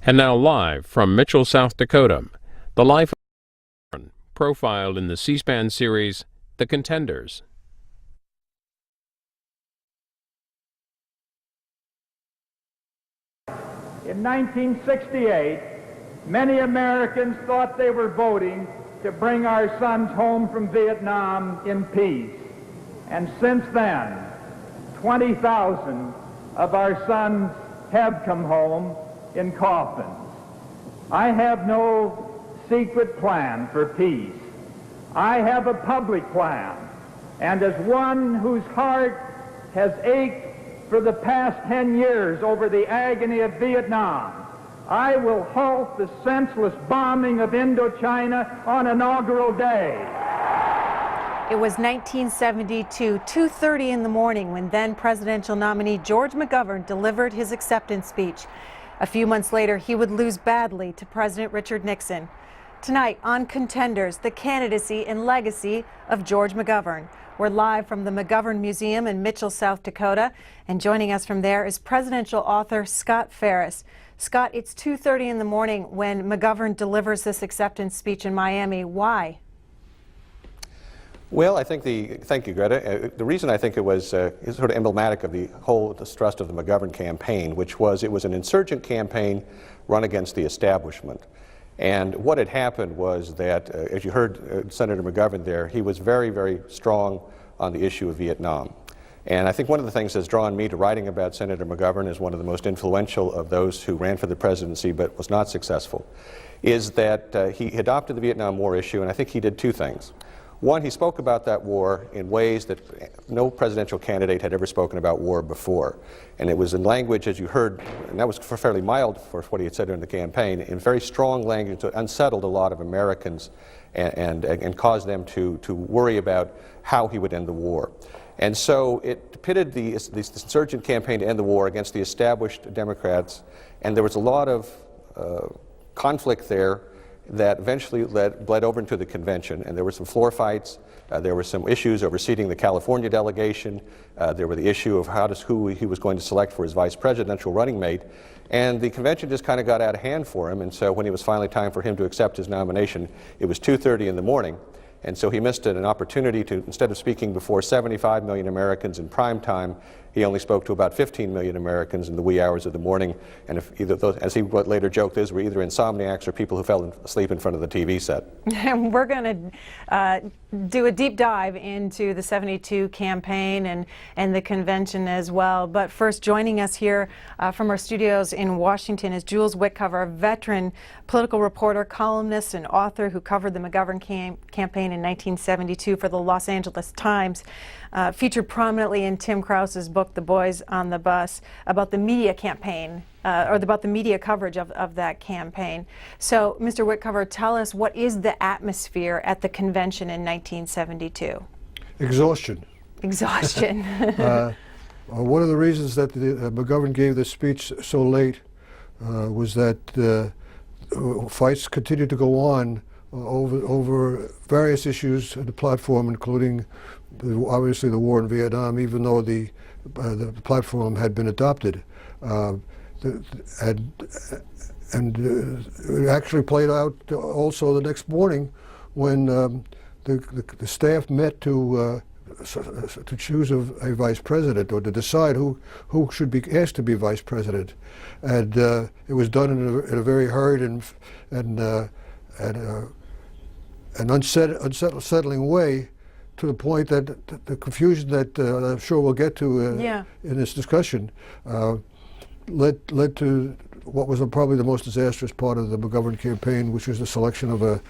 And now live from Mitchell, South Dakota, the life of McGovern, profiled in the C-SPAN series, The Contenders. In 1968, many Americans thought they were voting to bring our sons home from Vietnam in peace. And since then, 20,000 of our sons have come home in coffins. I have no secret plan for peace. I have a public plan. And as one whose heart has ached for the past 10 years over the agony of Vietnam, I will halt the senseless bombing of Indochina on inaugural day. It was 1972, 2:30 in the morning, when then presidential nominee George McGovern delivered his acceptance speech. A few months later, he would lose badly to President Richard Nixon. Tonight on Contenders, the candidacy and legacy of George McGovern. We're live from the McGovern Museum in Mitchell, South Dakota, and joining us from there is presidential author Scott Ferris. Scott, it's 2:30 in the morning when McGovern delivers this acceptance speech in Miami. Why? Well, thank you, Greta. The reason I think it was is sort of emblematic of the whole thrust of the McGovern campaign, which was it was an insurgent campaign run against the establishment. And what had happened was that, as you heard Senator McGovern there, he was very, very strong on the issue of Vietnam. And I think one of the things that's drawn me to writing about Senator McGovern as one of the most influential of those who ran for the presidency but was not successful, is that he adopted the Vietnam War issue, and I think he did two things. One, he spoke about that war in ways that no presidential candidate had ever spoken about war before. And it was in language, as you heard, and that was fairly mild for what he had said during the campaign, in very strong language that unsettled a lot of Americans and caused them to worry about how he would end the war. And so it pitted the insurgent campaign to end the war against the established Democrats, and there was a lot of conflict there that eventually bled over into the convention, and there were some floor fights. There were some issues over seating the California delegation. There were the issue of who he was going to select for his vice presidential running mate, and the convention just kind of got out of hand for him. And so when it was finally time for him to accept his nomination, it was 2:30 in the morning, and so he missed an opportunity to, instead of speaking before 75 million Americans in prime time, he only spoke to about 15 million Americans in the wee hours of the morning. And if either those, as he later joked, those were either insomniacs or people who fell asleep in front of the TV set. And we're going to do a deep dive into the 72 campaign and the convention as well. But first, joining us here from our studios in Washington is Jules Wickover, a veteran political reporter, columnist, and author who covered the McGovern campaign in 1972 for the Los Angeles Times. Featured prominently in Tim Krause's book, The Boys on the Bus, about the media campaign, or about the media coverage of that campaign. So, Mr. Wickover, tell us, what is the atmosphere at the convention in 1972? Exhaustion. Exhaustion. One of the reasons that McGovern gave this speech so late was that fights continued to go on over various issues of the platform, including obviously the war in Vietnam, even though the platform had been adopted. And it actually played out also the next morning when the staff met to choose a vice president, or to decide who should be asked to be vice president. And it was done in a very hurried and unsettling way, to the point that the confusion that I'm sure we'll get to in this discussion led to what was probably the most disastrous part of the McGovern campaign, which was the selection of a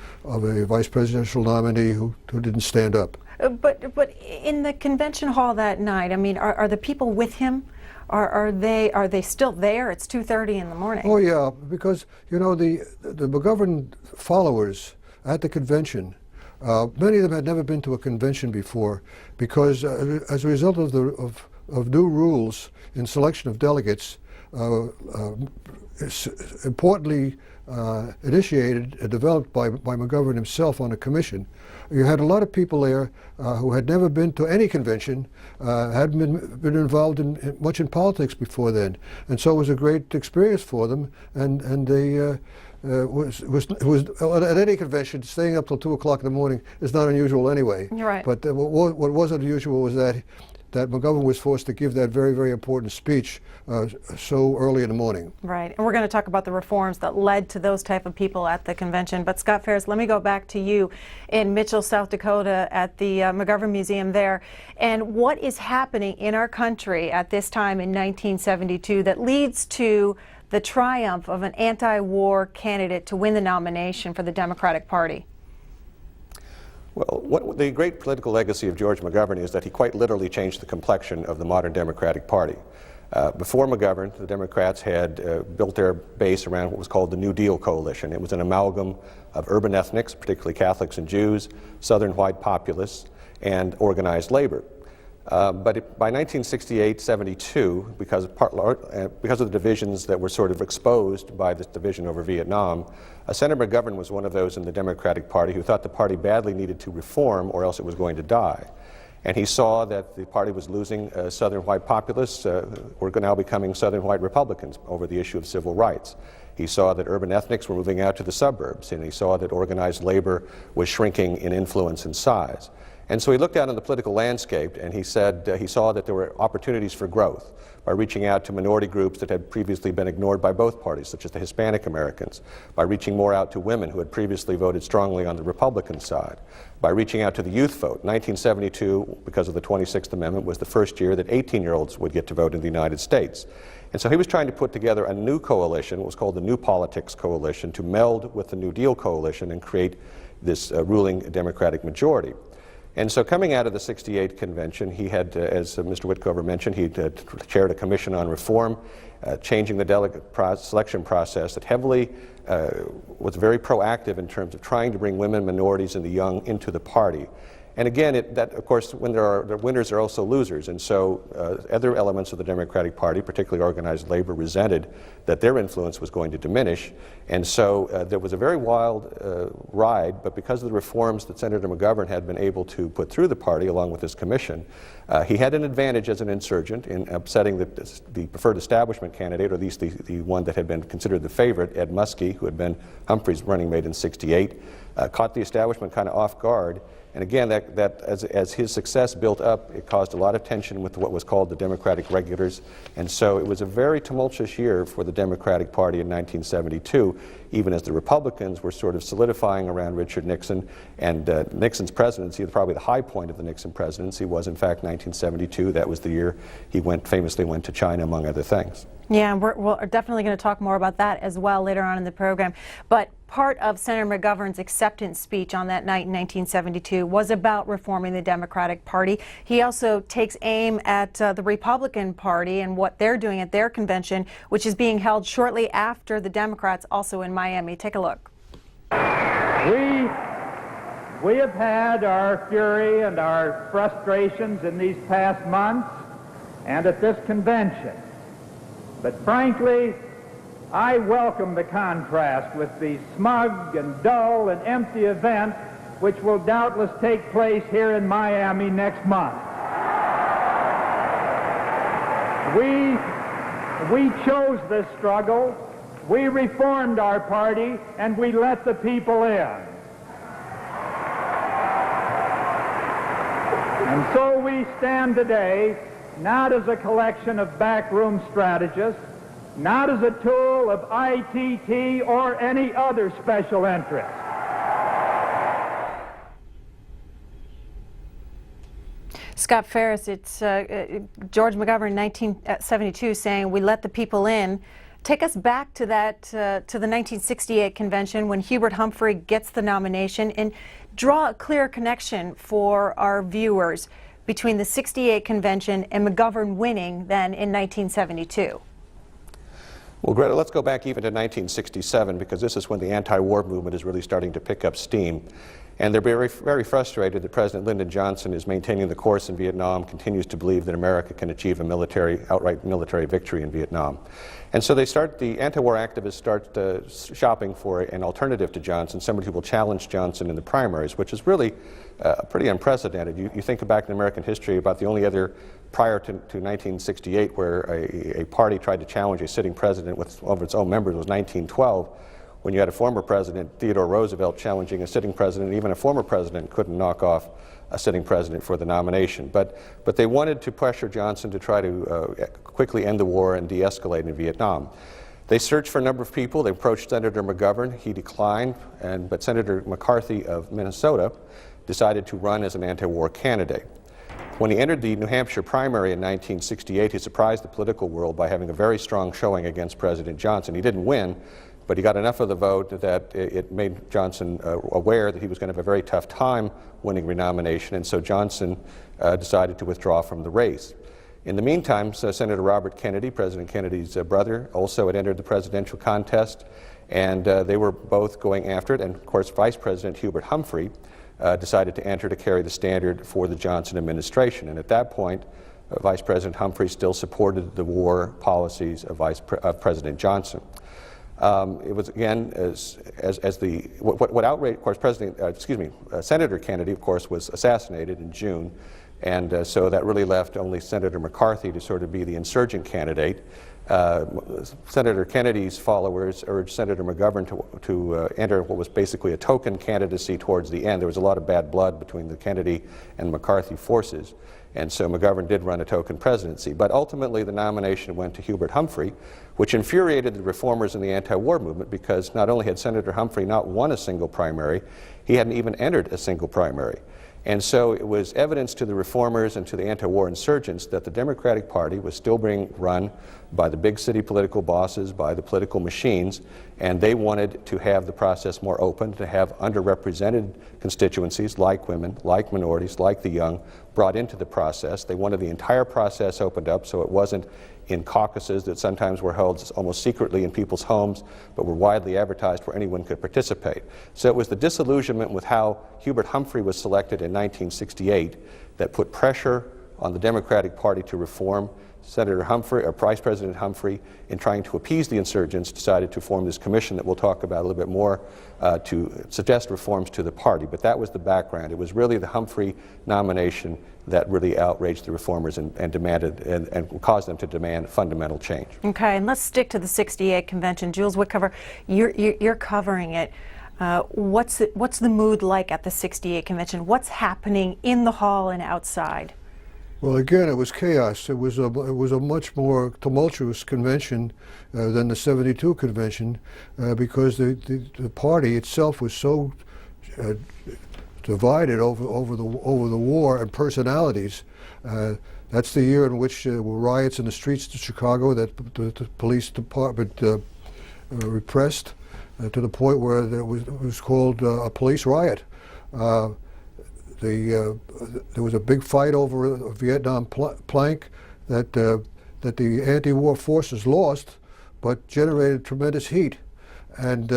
vice presidential nominee who didn't stand up. But in the convention hall that night, I mean, are the people with him? Are they still there? It's 2:30 in the morning. Oh yeah, because you know the McGovern followers at the convention, many of them had never been to a convention before, because as a result of new rules in selection of delegates, importantly initiated and developed by McGovern himself on a commission. You had a lot of people there who had never been to any convention, hadn't been involved much in politics before then, and so it was a great experience for them. And they was at any convention, staying up till 2 o'clock in the morning is not unusual anyway. You're right. But what was unusual was that McGovern was forced to give that very, very important speech so early in the morning. Right, and we're going to talk about the reforms that led to those type of people at the convention. But Scott Ferris, let me go back to you in Mitchell, South Dakota at the McGovern Museum there. And what is happening in our country at this time in 1972 that leads to the triumph of an anti-war candidate to win the nomination for the Democratic Party? Well, the great political legacy of George McGovern is that he quite literally changed the complexion of the modern Democratic Party. Before McGovern, the Democrats had built their base around what was called the New Deal coalition. It was an amalgam of urban ethnics, particularly Catholics and Jews, Southern white populists, and organized labor. But by 1968-72, because of the divisions that were sort of exposed by this division over Vietnam, Senator McGovern was one of those in the Democratic Party who thought the party badly needed to reform or else it was going to die. And he saw that the party was losing Southern white populists who were now becoming Southern white Republicans over the issue of civil rights. He saw that urban ethnics were moving out to the suburbs, and he saw that organized labor was shrinking in influence and size. And so he looked out on the political landscape and he said he saw that there were opportunities for growth by reaching out to minority groups that had previously been ignored by both parties, such as the Hispanic Americans, by reaching more out to women who had previously voted strongly on the Republican side, by reaching out to the youth vote. 1972, because of the 26th Amendment, was the first year that 18-year-olds would get to vote in the United States. And so he was trying to put together a new coalition, what was called the New Politics Coalition, to meld with the New Deal coalition and create this ruling Democratic majority. And so coming out of the 68 convention, he had, as Mr. Witkover mentioned, he chaired a commission on reform, changing the delegate selection process that heavily was very proactive in terms of trying to bring women, minorities, and the young into the party. And again, that of course, when there are winners, there are also losers. And so other elements of the Democratic Party, particularly organized labor, resented that their influence was going to diminish. And so there was a very wild ride, but because of the reforms that Senator McGovern had been able to put through the party, along with his commission, he had an advantage as an insurgent in upsetting the preferred establishment candidate, or at least the one that had been considered the favorite, Ed Muskie, who had been Humphrey's running mate in 68, caught the establishment kind of off guard. And again, as his success built up, it caused a lot of tension with what was called the Democratic regulars. And so it was a very tumultuous year for the Democratic Party in 1972, even as the Republicans were sort of solidifying around Richard Nixon. And Nixon's presidency, probably the high point of the Nixon presidency, was in fact 1972. That was the year he famously went to China, among other things. Yeah, we're definitely going to talk more about that as well later on in the program. But part of Senator McGovern's acceptance speech on that night in 1972 was about reforming the Democratic Party. He also takes aim at the Republican Party and what they're doing at their convention, which is being held shortly after the Democrats, also in Miami. Take a look. We have had our fury and our frustrations in these past months and at this convention. But frankly, I welcome the contrast with the smug and dull and empty event which will doubtless take place here in Miami next month. We chose this struggle, we reformed our party, and we let the people in. And so we stand today not as a collection of backroom strategists, not as a tool of ITT or any other special interest. Scott Ferris, it's George McGovern, 1972, saying, "We let the people in." Take us back to that, to the 1968 convention when Hubert Humphrey gets the nomination, and draw a clear connection for our viewers between the 68 convention and McGovern winning then in 1972. Well, Greta, let's go back even to 1967, because this is when the anti-war movement is really starting to pick up steam. And they're very, very frustrated that President Lyndon Johnson is maintaining the course in Vietnam, continues to believe that America can achieve a outright military victory in Vietnam. And so the anti-war activists start shopping for an alternative to Johnson, somebody who will challenge Johnson in the primaries, which is really pretty unprecedented. You think back in American history about the only other prior to 1968 where a party tried to challenge a sitting president with one of its own members was 1912. When you had a former president, Theodore Roosevelt, challenging a sitting president. Even a former president couldn't knock off a sitting president for the nomination. But they wanted to pressure Johnson to try to quickly end the war and de-escalate in Vietnam. They searched for a number of people. They approached Senator McGovern. He declined, but Senator McCarthy of Minnesota decided to run as an anti-war candidate. When he entered the New Hampshire primary in 1968, he surprised the political world by having a very strong showing against President Johnson. He didn't win, but he got enough of the vote that it made Johnson aware that he was going to have a very tough time winning renomination, and so Johnson decided to withdraw from the race. In the meantime, Senator Robert Kennedy, President Kennedy's brother, also had entered the presidential contest, and they were both going after it, and of course Vice President Hubert Humphrey decided to enter to carry the standard for the Johnson administration, and at that point Vice President Humphrey still supported the war policies of President Johnson. It was again what outraged, of course, Senator Kennedy, of course, was assassinated in June, and so that really left only Senator McCarthy to sort of be the insurgent candidate. Senator Kennedy's followers urged Senator McGovern to enter what was basically a token candidacy towards the end. There was a lot of bad blood between the Kennedy and McCarthy forces, and so McGovern did run a token presidency. But ultimately the nomination went to Hubert Humphrey, which infuriated the reformers in the anti-war movement because not only had Senator Humphrey not won a single primary, he hadn't even entered a single primary. And so it was evidence to the reformers and to the anti-war insurgents that the Democratic Party was still being run by the big city political bosses, by the political machines, and they wanted to have the process more open, to have underrepresented constituencies like women, like minorities, like the young, brought into the process. They wanted the entire process opened up so it wasn't in caucuses that sometimes were held almost secretly in people's homes, but were widely advertised where anyone could participate. So it was the disillusionment with how Hubert Humphrey was selected in 1968 that put pressure on the Democratic Party to reform. Senator Humphrey, or Vice President Humphrey, in trying to appease the insurgents, decided to form this commission that we'll talk about a little bit more to suggest reforms to the party. But that was the background. It was really the Humphrey nomination that really outraged the reformers and demanded and caused them to demand fundamental change. Okay, and let's stick to the '68 convention. Jules Wickover, you're covering it. What's the mood like at the '68 convention? What's happening in the hall and outside? Well, again, it was chaos. It was a much more tumultuous convention than the '72 convention because the party itself was so divided over the war and personalities. That's the year in which there were riots in the streets of Chicago that the police department repressed to the point where it was called a police riot. There was a big fight over a Vietnam plank that the anti-war forces lost, but generated tremendous heat, and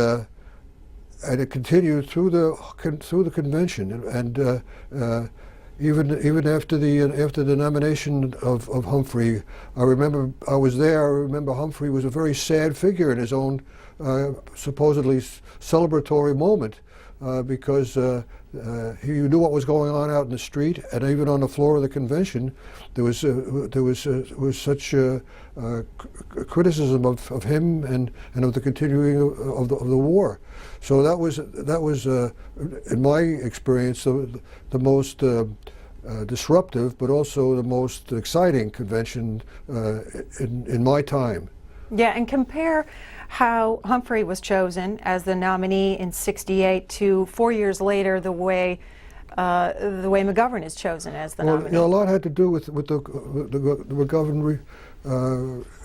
it continued through the convention, and even after the nomination of Humphrey. I remember I was there. I remember Humphrey was a very sad figure in his own supposedly celebratory moment. Because he knew what was going on out in the street, and even on the floor of the convention, there was such criticism of him and of the continuing of the war. So that was in my experience the most disruptive, but also the most exciting convention in my time. Yeah, and compare how Humphrey was chosen as the nominee in '68 to 4 years later the way McGovern is chosen as the nominee. You know, a lot had to do with the McGovern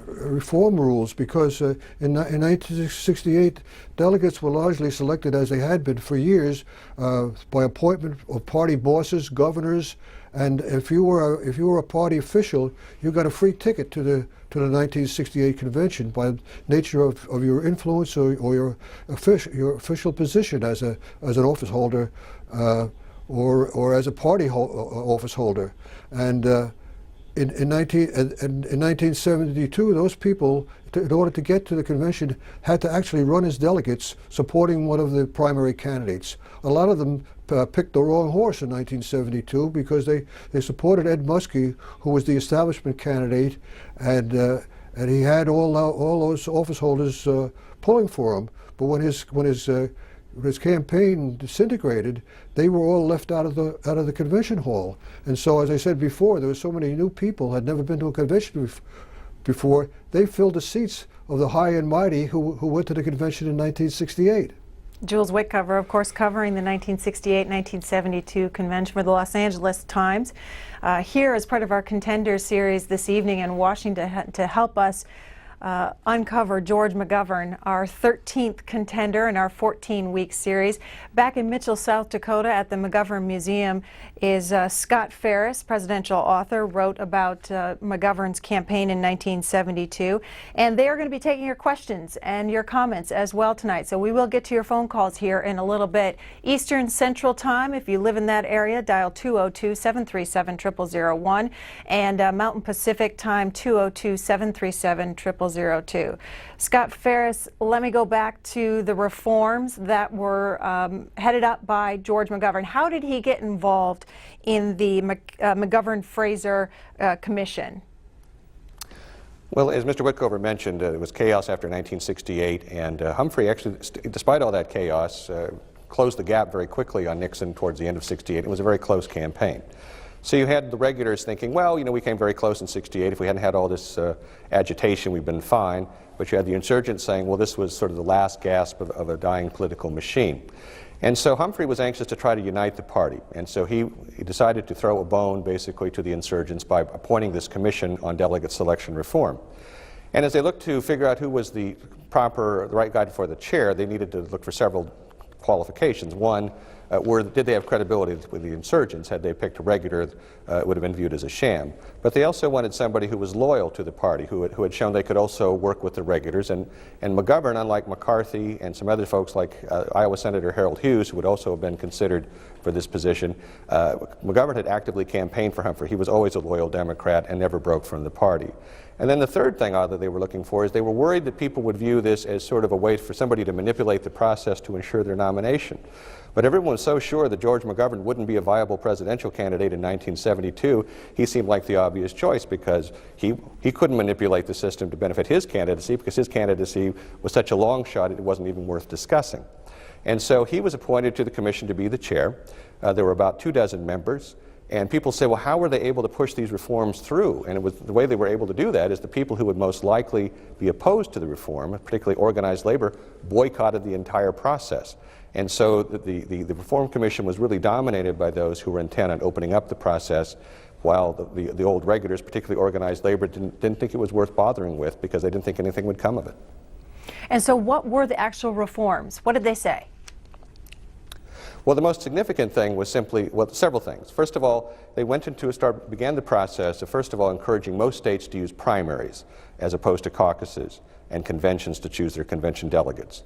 reform rules, because in 1968, delegates were largely selected, as they had been for years, by appointment of party bosses, governors, and if you were a party official, you got a free ticket to the 1968 convention by nature of your influence or your official position as an office holder or as a party office holder. And in 1972, those people, in order to get to the convention, had to actually run as delegates supporting one of the primary candidates. A lot of them picked the wrong horse in 1972 because they supported Ed Muskie, who was the establishment candidate, and he had all those office holders pulling for him. But when his campaign disintegrated, they were all left out of the convention hall. And so, as I said before, there were so many new people had never been to a convention before. They filled the seats of the high and mighty who went to the convention in 1968. Jules Wickover, of course, covering the 1968-1972 convention for the Los Angeles Times, here as part of our Contenders series this evening in Washington to help us uncover George McGovern, our 13th contender in our 14-week series. Back in Mitchell, South Dakota at the McGovern Museum is Scott Ferris, presidential author, wrote about McGovern's campaign in 1972. And they are going to be taking your questions and your comments as well tonight. So we will get to your phone calls here in a little bit. Eastern Central Time, if you live in that area, dial 202-737-0001. And Mountain Pacific Time, 202-737-0002. Scott Ferris, let me go back to the reforms that were headed up by George McGovern. How did he get involved in the McGovern-Fraser Commission? Well, as Mr. Wickover mentioned, it was chaos after 1968, and Humphrey actually, despite all that chaos, closed the gap very quickly on Nixon towards the end of 68. It was a very close campaign. So you had the regulars thinking, well, we came very close in 68. If we hadn't had all this agitation, we'd been fine. But you had the insurgents saying, well, this was sort of the last gasp of a dying political machine. And so Humphrey was anxious to try to unite the party. And so he decided to throw a bone, basically, to the insurgents by appointing this commission on delegate selection reform. And as they looked to figure out who was the right guy for the chair, they needed to look for several qualifications. One, did they have credibility with the insurgents? Had they picked a regular, it would have been viewed as a sham. But they also wanted somebody who was loyal to the party, who had shown they could also work with the regulars. And McGovern, unlike McCarthy and some other folks like Iowa Senator Harold Hughes, who would also have been considered for this position, McGovern had actively campaigned for Humphrey. He was always a loyal Democrat and never broke from the party. And then the third thing that they were looking for is they were worried that people would view this as sort of a way for somebody to manipulate the process to ensure their nomination. But everyone was so sure that George McGovern wouldn't be a viable presidential candidate in 1972, he seemed like the obvious choice because he couldn't manipulate the system to benefit his candidacy because his candidacy was such a long shot it wasn't even worth discussing. And so he was appointed to the commission to be the chair. There were about 24 members. And people say, well, how were they able to push these reforms through? And the way they were able to do that is the people who would most likely be opposed to the reform, particularly organized labor, boycotted the entire process. And so the Reform Commission was really dominated by those who were intent on opening up the process, while the old regulars, particularly organized labor, didn't think it was worth bothering with because they didn't think anything would come of it. And so what were the actual reforms? What did they say? Well, the most significant thing was simply, well, several things. First of all, they began the process of, first of all, encouraging most states to use primaries as opposed to caucuses and conventions to choose their convention delegates.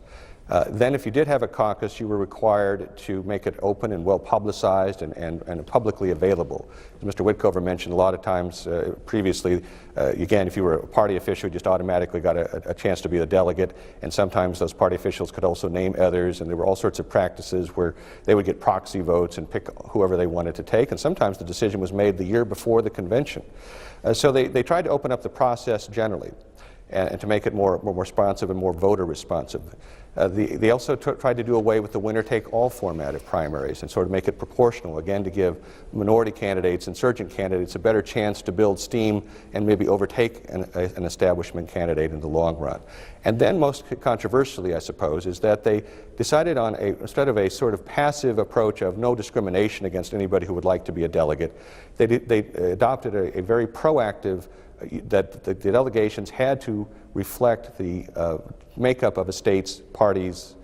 Then if you did have a caucus, you were required to make it open and well publicized and publicly available. As Mr. Wickover mentioned, a lot of times previously, again, if you were a party official, you just automatically got a chance to be a delegate, and sometimes those party officials could also name others, and there were all sorts of practices where they would get proxy votes and pick whoever they wanted to take, and sometimes the decision was made the year before the convention. So they tried to open up the process generally and to make it more responsive and more voter responsive. They also tried to do away with the winner-take-all format of primaries and sort of make it proportional, again, to give minority candidates, insurgent candidates, a better chance to build steam and maybe overtake an establishment candidate in the long run. And then most controversially, I suppose, is that they decided on instead of a sort of passive approach of no discrimination against anybody who would like to be a delegate, they adopted a very proactive that the delegations had to reflect the makeup of a state's parties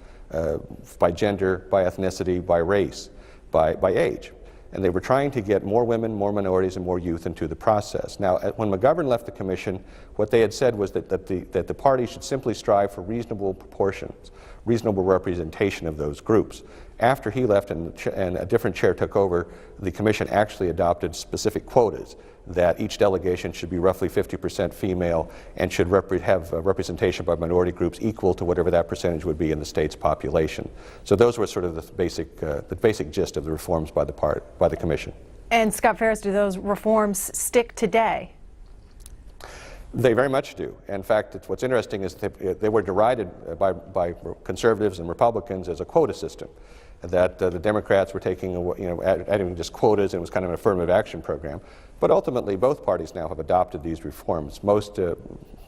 by gender, by ethnicity, by race, by age. And they were trying to get more women, more minorities, and more youth into the process. Now, when McGovern left the commission, what they had said was that the party should simply strive for reasonable proportions, reasonable representation of those groups. After he left and a different chair took over, the commission actually adopted specific quotas that each delegation should be roughly 50% female and should have representation by minority groups equal to whatever that percentage would be in the state's population. So those were sort of the basic gist of the reforms by the commission. And Scott Ferris, do those reforms stick today? They very much do. In fact, what's interesting is they were derided by conservatives and Republicans as a quota system, that the Democrats were taking, adding just quotas, and it was kind of an affirmative action program. But ultimately, both parties now have adopted these reforms. Most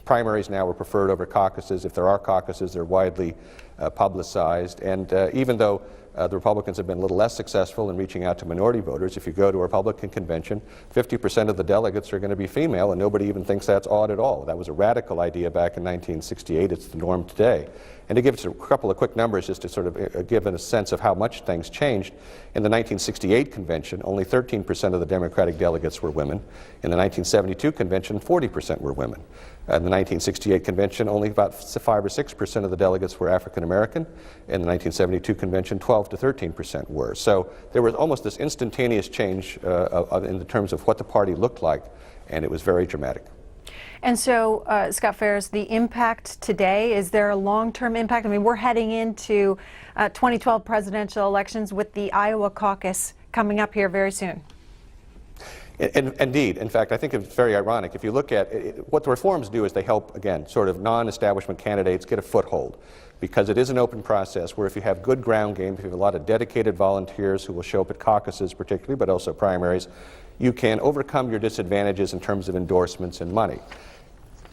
primaries now are preferred over caucuses. If there are caucuses, they're widely publicized. And even though the Republicans have been a little less successful in reaching out to minority voters, if you go to a Republican convention, 50% of the delegates are going to be female, and nobody even thinks that's odd at all. That was a radical idea back in 1968. It's the norm today. And to give us a couple of quick numbers just to sort of give a sense of how much things changed, in the 1968 convention, only 13% of the Democratic delegates were women. In the 1972 convention, 40% were women. In the 1968 convention, only about 5 or 6% of the delegates were African American. In the 1972 convention, 12 to 13% were. So there was almost this instantaneous change in the terms of what the party looked like, and it was very dramatic. And so, Scott Ferris, the impact today, is there a long-term impact? I mean, we're heading into 2012 presidential elections with the Iowa caucus coming up here very soon. Indeed. In fact, I think it's very ironic. If you look at what the reforms do is they help, again, sort of non-establishment candidates get a foothold, because it is an open process where if you have good ground game, if you have a lot of dedicated volunteers who will show up at caucuses particularly, but also primaries, you can overcome your disadvantages in terms of endorsements and money.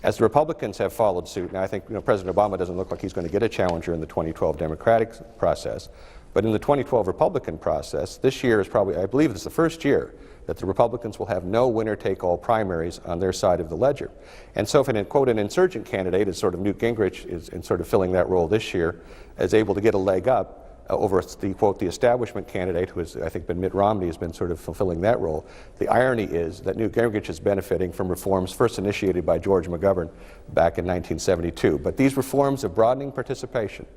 As the Republicans have followed suit, now I think President Obama doesn't look like he's going to get a challenger in the 2012 Democratic process, but in the 2012 Republican process, this year is probably, I believe it's the first year that the Republicans will have no winner-take-all primaries on their side of the ledger. And so if an, quote, an insurgent candidate, as sort of Newt Gingrich is in sort of filling that role this year, is able to get a leg up over the, quote, the establishment candidate, who has, I think, been Mitt Romney, has been sort of fulfilling that role. The irony is that Newt Gingrich is benefiting from reforms first initiated by George McGovern back in 1972. But these reforms of broadening participation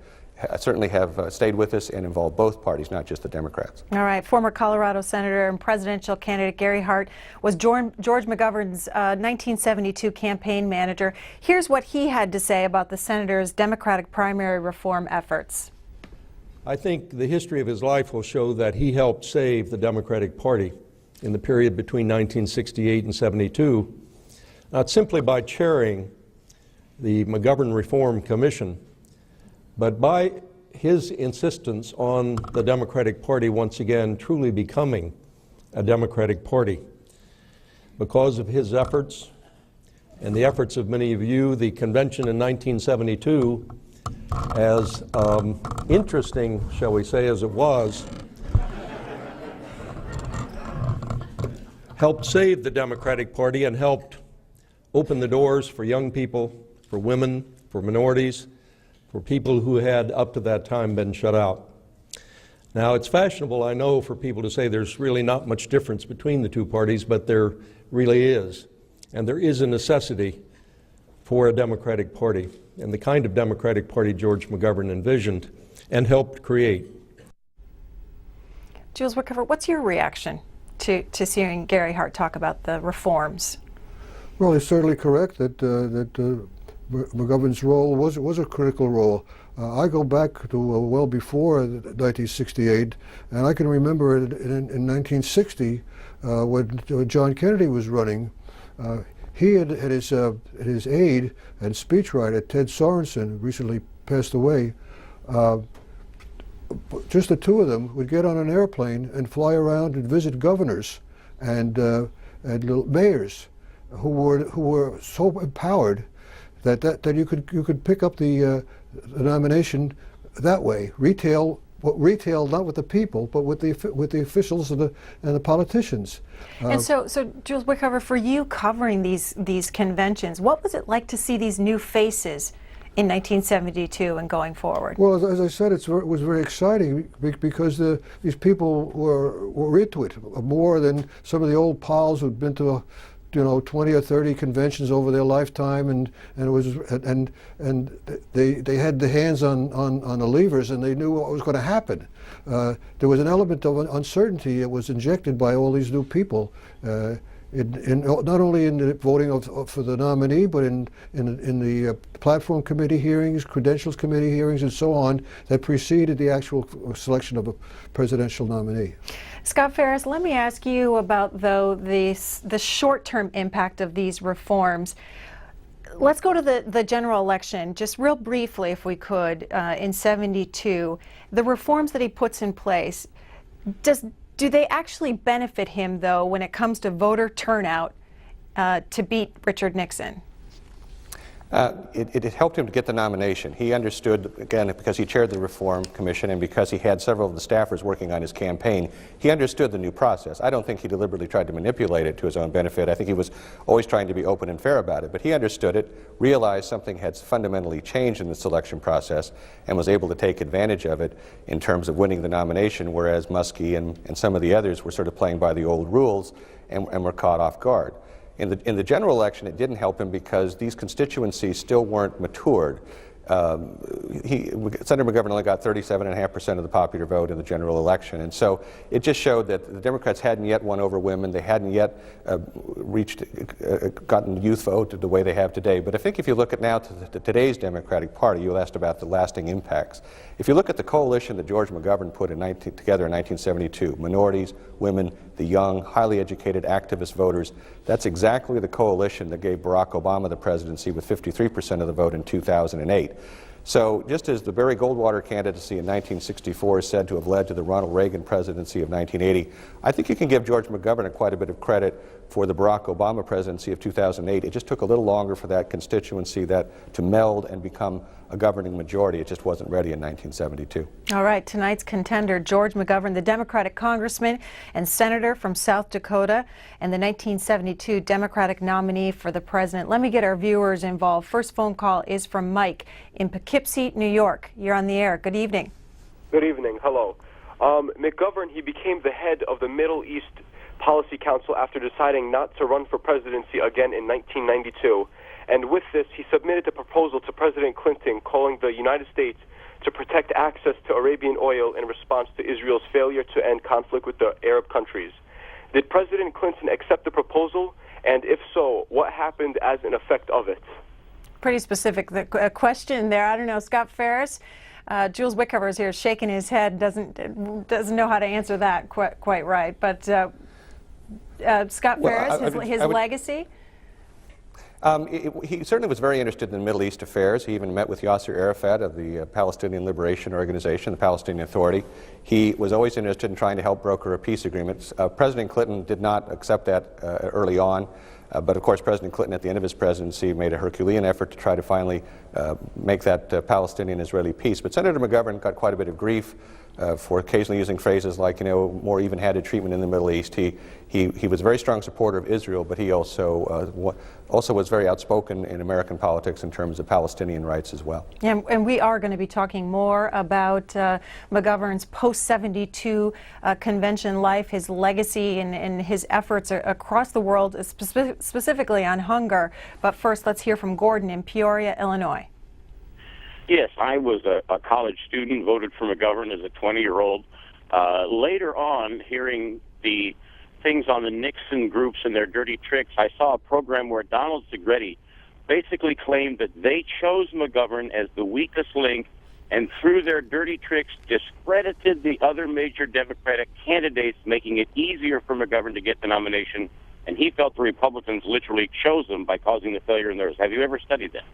certainly have stayed with us and involve both parties, not just the Democrats. All right. Former Colorado Senator and presidential candidate Gary Hart was George McGovern's 1972 campaign manager. Here's what he had to say about the senator's Democratic primary reform efforts. I think the history of his life will show that he helped save the Democratic Party in the period between 1968 and 72, not simply by chairing the McGovern Reform Commission, but by his insistence on the Democratic Party once again truly becoming a Democratic Party. Because of his efforts and the efforts of many of you, the convention in 1972, as interesting, shall we say, as it was, helped save the Democratic Party and helped open the doors for young people, for women, for minorities, for people who had up to that time been shut out. Now, it's fashionable, I know, for people to say there's really not much difference between the two parties, but there really is. And there is a necessity for a Democratic Party, and the kind of Democratic Party George McGovern envisioned and helped create. Jules Wickover, what's your reaction to seeing Gary Hart talk about the reforms? Well, it's certainly correct that McGovern's role was a critical role. I go back to well before 1968, and I can remember in 1960 when John Kennedy was running. He had his aide and speechwriter, Ted Sorensen, recently passed away. Just the two of them would get on an airplane and fly around and visit governors and mayors who were so empowered that you could pick up the nomination that way. Retail retail, not with the people, but with the officials and the politicians. And so Jules Wickover, for you covering these conventions, what was it like to see these new faces in 1972 and going forward? Well, as I said, it was very exciting because these people were into it more than some of the old pals who'd been to 20 or 30 conventions over their lifetime, and they had the hands on the levers, and they knew what was going to happen. There was an element of uncertainty that was injected by all these new people, not only in the voting for the nominee, but in the platform committee hearings, credentials committee hearings, and so on that preceded the actual selection of a presidential nominee. Scott Ferris, let me ask you about, though, the short-term impact of these reforms. Let's go to the general election, just real briefly, if we could, in '72. The reforms that he puts in place, do they actually benefit him, though, when it comes to voter turnout to beat Richard Nixon? It helped him to get the nomination. He understood, again, because he chaired the Reform Commission and because he had several of the staffers working on his campaign, he understood the new process. I don't think he deliberately tried to manipulate it to his own benefit. I think he was always trying to be open and fair about it. But he understood it, realized something had fundamentally changed in the selection process, and was able to take advantage of it in terms of winning the nomination, whereas Muskie and some of the others were sort of playing by the old rules and were caught off guard. In the general election, it didn't help him because these constituencies still weren't matured. Senator McGovern only got 37.5% of the popular vote in the general election, and so it just showed that the Democrats hadn't yet won over women. They hadn't yet gotten the youth vote the way they have today. But I think if you look at now to today's Democratic Party, you asked about the lasting impacts. If you look at the coalition that George McGovern put together in 1972, minorities, women, the young, highly educated activist voters, that's exactly the coalition that gave Barack Obama the presidency with 53% of the vote in 2008. So just as the Barry Goldwater candidacy in 1964 is said to have led to the Ronald Reagan presidency of 1980, I think you can give George McGovern quite a bit of credit for the Barack Obama presidency of 2008. It just took a little longer for that constituency to meld and become a governing majority. It just wasn't ready in 1972. All right, tonight's contender, George McGovern, the Democratic congressman and senator from South Dakota, and the 1972 Democratic nominee for the president. Let me get our viewers involved. First phone call is from Mike in Poughkeepsie, New York. You're on the air. Good evening. Good evening. Hello. McGovern, he became the head of the Middle East Policy Council after deciding not to run for presidency again in 1992. And with this, he submitted a proposal to President Clinton calling the United States to protect access to Arabian oil in response to Israel's failure to end conflict with the Arab countries. Did President Clinton accept the proposal? And if so, what happened as an effect of it? Pretty specific question there. I don't know, Scott Ferris. Jules Wickover is here shaking his head, doesn't know how to answer that quite right. But Scott Ferris, his legacy? He certainly was very interested in Middle East affairs. He even met with Yasser Arafat of the Palestinian Liberation Organization, the Palestinian Authority. He was always interested in trying to help broker a peace agreement. President Clinton did not accept that early on, but of course President Clinton at the end of his presidency made a Herculean effort to try to finally make that Palestinian-Israeli peace. But Senator McGovern got quite a bit of grief for occasionally using phrases like, more even-handed treatment in the Middle East. He was a very strong supporter of Israel, but he also was very outspoken in American politics in terms of Palestinian rights as well. And we are going to be talking more about McGovern's post-72 convention life, his legacy, and his efforts across the world, specifically on hunger. But first, let's hear from Gordon in Peoria, Illinois. Yes, I was a college student, voted for McGovern as a 20-year-old. Later on, hearing the things on the Nixon groups and their dirty tricks, I saw a program where Donald Segretti basically claimed that they chose McGovern as the weakest link and through their dirty tricks discredited the other major Democratic candidates, making it easier for McGovern to get the nomination. And he felt the Republicans literally chose him by causing the failure in theirs. Have you ever studied that?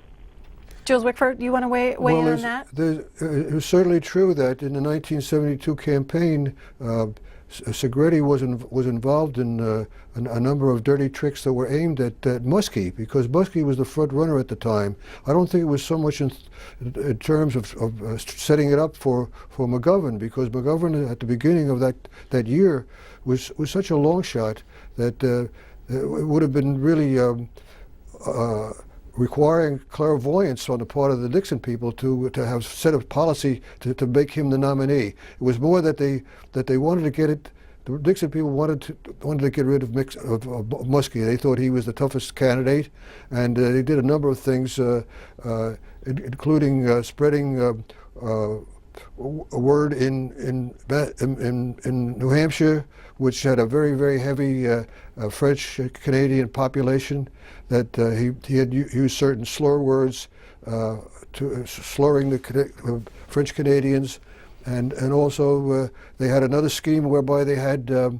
Jules Wickford, do you want to weigh in on that? It was certainly true that in the 1972 campaign, Segretti was involved in a number of dirty tricks that were aimed at Muskie, because Muskie was the front runner at the time. I don't think it was so much in terms of setting it up for McGovern, because McGovern at the beginning of that year was such a long shot that it would have been really requiring clairvoyance on the part of the Nixon people to have set a policy to make him the nominee. It was more that they wanted to get it. The Nixon people wanted to get rid of Muskie. They thought he was the toughest candidate, and they did a number of things, including spreading a word in New Hampshire, which had a very heavy French Canadian population, that he had used certain slur words to slurring the French Canadians, and also they had another scheme whereby they had the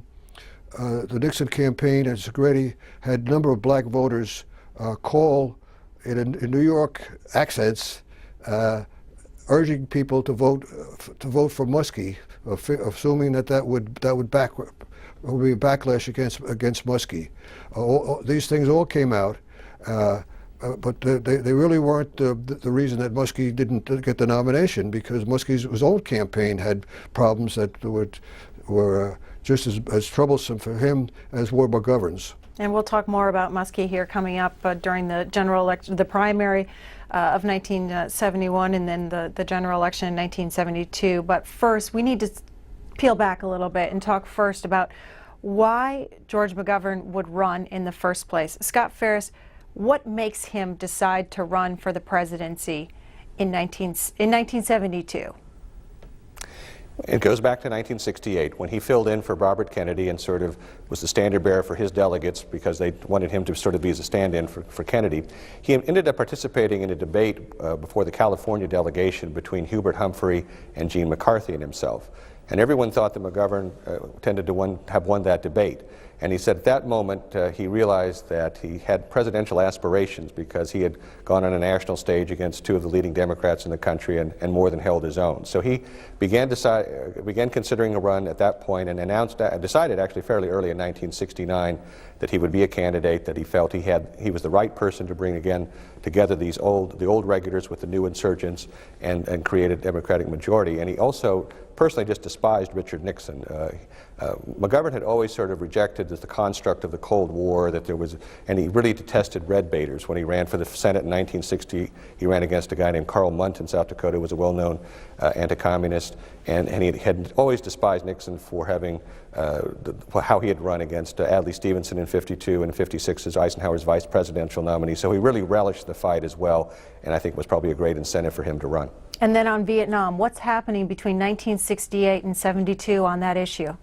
Nixon campaign and Segretti had a number of black voters call in New York accents, urging people to vote for Muskie, assuming that would be a backlash against Muskie. These things all came out, but they really weren't the reason that Muskie didn't get the nomination, because Muskie's own campaign had problems that were just as troublesome for him as were McGovern's. And we'll talk more about Muskie here coming up during the general election, the primary of 1971, and then the general election in 1972. But first, we need to peel back a little bit and talk first about why George McGovern would run in the first place. Scott Ferris, what makes him decide to run for the presidency in 1972? It goes back to 1968, when he filled in for Robert Kennedy and sort of was the standard bearer for his delegates because they wanted him to sort of be as a stand-in for Kennedy. He ended up participating in a debate before the California delegation between Hubert Humphrey and Gene McCarthy and himself. And everyone thought that McGovern tended to have won that debate. And he said at that moment he realized that he had presidential aspirations because he had gone on a national stage against two of the leading Democrats in the country and more than held his own. So he began considering a run at that point, and decided actually fairly early in 1969 that he would be a candidate, that he felt he was the right person to bring again together the old regulars with the new insurgents and create a Democratic majority. And he also personally just despised Richard Nixon. McGovern had always sort of rejected the construct of the Cold War, and he really detested red baiters. When he ran for the Senate in 1960, he ran against a guy named Carl Munt in South Dakota, who was a well-known anti-communist, and he had always despised Nixon for having how he had run against Adlai Stevenson in '52 and '56 as Eisenhower's vice presidential nominee. So he really relished the fight as well, and I think it was probably a great incentive for him to run. And then on Vietnam, what's happening between 1968 and '72 on that issue?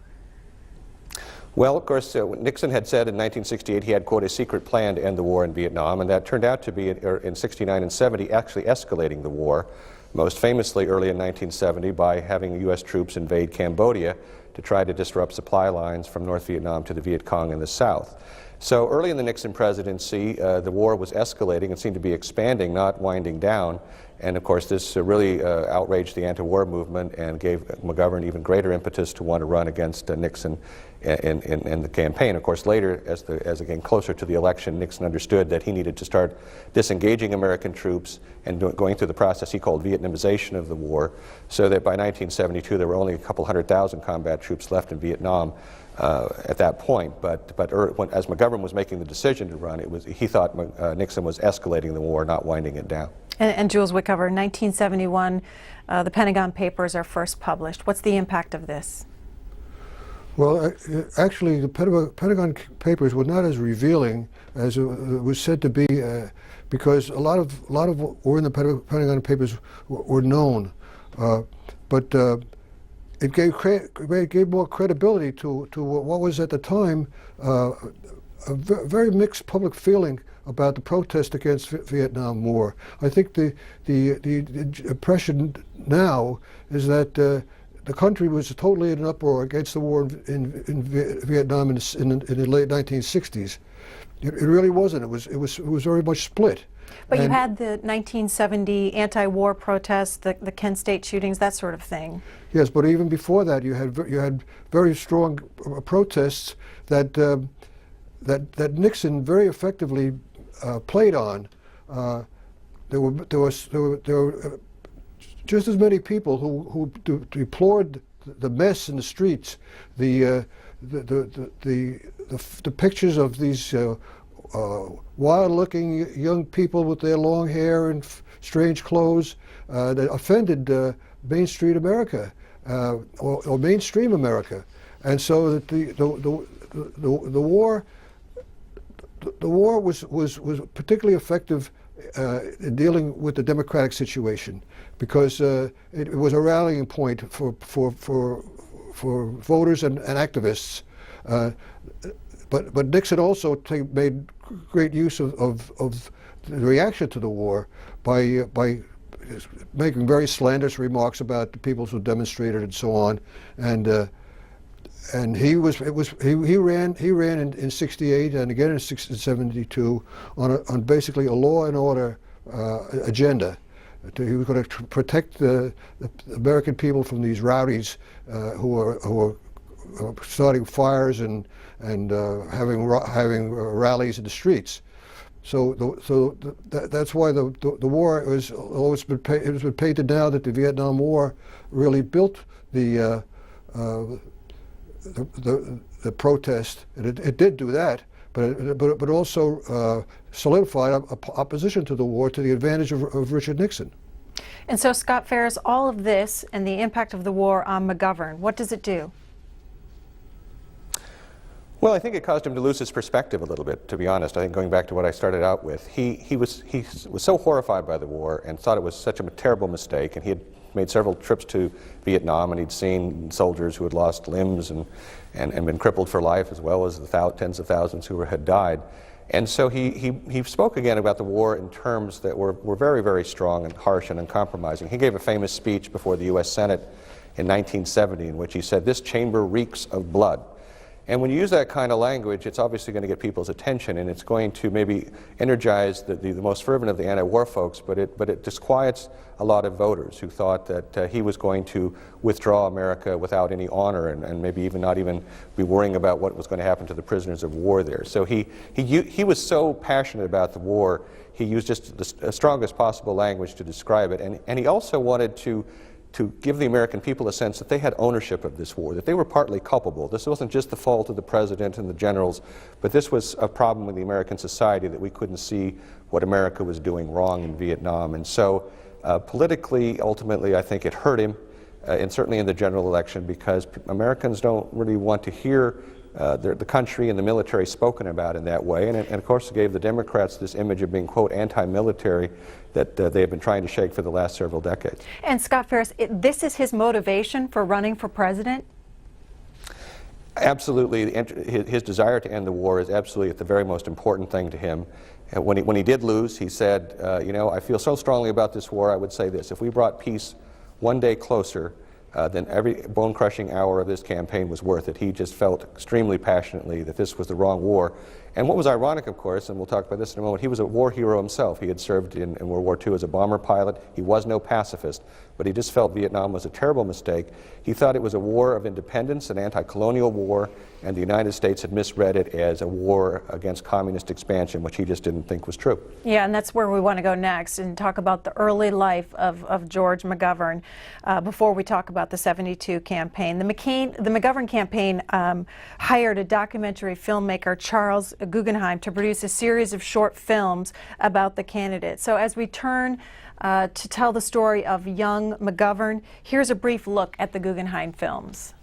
Well, of course, Nixon had said in 1968 he had, quote, a secret plan to end the war in Vietnam, and that turned out to be in '69 and '70 actually escalating the war, most famously early in 1970 by having U.S. troops invade Cambodia to try to disrupt supply lines from North Vietnam to the Viet Cong in the south. So early in the Nixon presidency, the war was escalating and seemed to be expanding, not winding down. And of course, this really outraged the anti-war movement and gave McGovern even greater impetus to want to run against Nixon in the campaign. Of course, later, as again closer to the election, Nixon understood that he needed to start disengaging American troops and going through the process he called Vietnamization of the war, so that by 1972 there were only a couple 100,000 combat troops left in Vietnam at that point. But as McGovern was making the decision to run, he thought Nixon was escalating the war, not winding it down. And Jules Wickover, in 1971, the Pentagon Papers are first published. What's the impact of this? Well, actually, the Pentagon Papers were not as revealing as it was said to be, because a lot of what were in the Pentagon Papers were known, but it gave more credibility to what was at the time a very mixed public feeling about the protest against Vietnam War. I think the impression now is that the country was totally in an uproar against the war in Vietnam in the late 1960s. It really wasn't. It was very much split. But you And- had the 1970 anti-war protests, the Kent State shootings, that sort of thing. Yes, but even before that, you had very strong protests that that Nixon very effectively played on. There were just as many people who deplored the mess in the streets, the pictures of these wild-looking young people with their long hair and strange clothes that offended Main Street America or mainstream America, and so that the war was particularly effective in dealing with the democratic situation, because it was a rallying point for voters and activists. But Nixon also made great use of the reaction to the war by making very slanderous remarks about the people who demonstrated and so on, and he ran in '68 and again in '72 on basically a law and order agenda. He was going to protect the American people from these rowdies who were starting fires and having rallies in the streets. So that's why the war has always been painted now that the Vietnam War really built the protest, and it did do that, but also solidified opposition to the war to the advantage of Richard Nixon. And so, Scott Ferris, all of this and the impact of the war on McGovern, what does it do? Well, I think it caused him to lose his perspective a little bit, to be honest. I think going back to what I started out with, he was so horrified by the war and thought it was such a terrible mistake, and he had made several trips to Vietnam, and he'd seen soldiers who had lost limbs and been crippled for life, as well as the tens of thousands who had died. And so he spoke again about the war in terms that were very, very strong and harsh and uncompromising. He gave a famous speech before the U.S. Senate in 1970 in which he said, "This chamber reeks of blood." And when you use that kind of language, it's obviously going to get people's attention, and it's going to maybe energize the most fervent of the anti-war folks, but it disquiets a lot of voters who thought that he was going to withdraw America without any honor, and maybe even not even be worrying about what was going to happen to the prisoners of war there. So he was so passionate about the war, he used just the strongest possible language to describe it, and he also wanted to give the American people a sense that they had ownership of this war, that they were partly culpable. This wasn't just the fault of the president and the generals, but this was a problem with the American society, that we couldn't see what America was doing wrong in Vietnam. And so politically, ultimately, I think it hurt him, and certainly in the general election, because Americans don't really want to hear the country and the military spoken about in that way, and of course it gave the Democrats this image of being, quote, anti-military that they have been trying to shake for the last several decades. And Scott Ferris, this is his motivation for running for president? Absolutely. His desire to end the war is absolutely the very most important thing to him. When he did lose, he said, you know, I feel so strongly about this war, I would say this: if we brought peace one day closer, then every bone-crushing hour of this campaign was worth it. He just felt extremely passionately that this was the wrong war. And what was ironic, of course, and we'll talk about this in a moment, he was a war hero himself. He had served in World War II as a bomber pilot. He was no pacifist, but he just felt Vietnam was a terrible mistake. He thought it was a war of independence, an anti-colonial war, and the United States had misread it as a war against communist expansion, which he just didn't think was true. Yeah, and that's where we want to go next and talk about the early life of George McGovern before we talk about the '72 campaign. The McGovern campaign hired a documentary filmmaker, Charles Guggenheim, to produce a series of short films about the candidate. So as we turn to tell the story of young McGovern, here's a brief look at the Guggenheim films.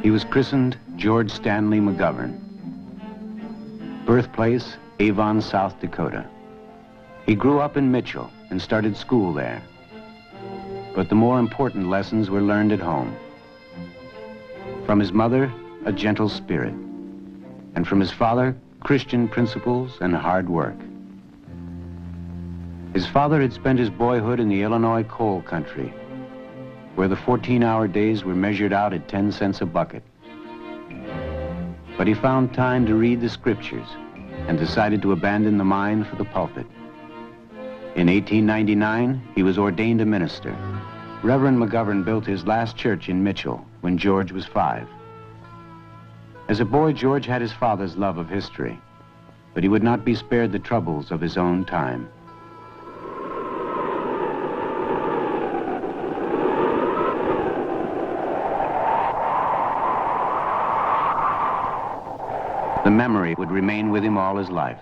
He was christened George Stanley McGovern. Birthplace, Avon, South Dakota. He grew up in Mitchell and started school there. But the more important lessons were learned at home. From his mother, a gentle spirit. And from his father, Christian principles and hard work. His father had spent his boyhood in the Illinois coal country, where the 14-hour days were measured out at 10 cents a bucket. But he found time to read the scriptures and decided to abandon the mine for the pulpit. In 1899, he was ordained a minister. Reverend McGovern built his last church in Mitchell when George was 5. As a boy, George had his father's love of history, but he would not be spared the troubles of his own time. The memory would remain with him all his life.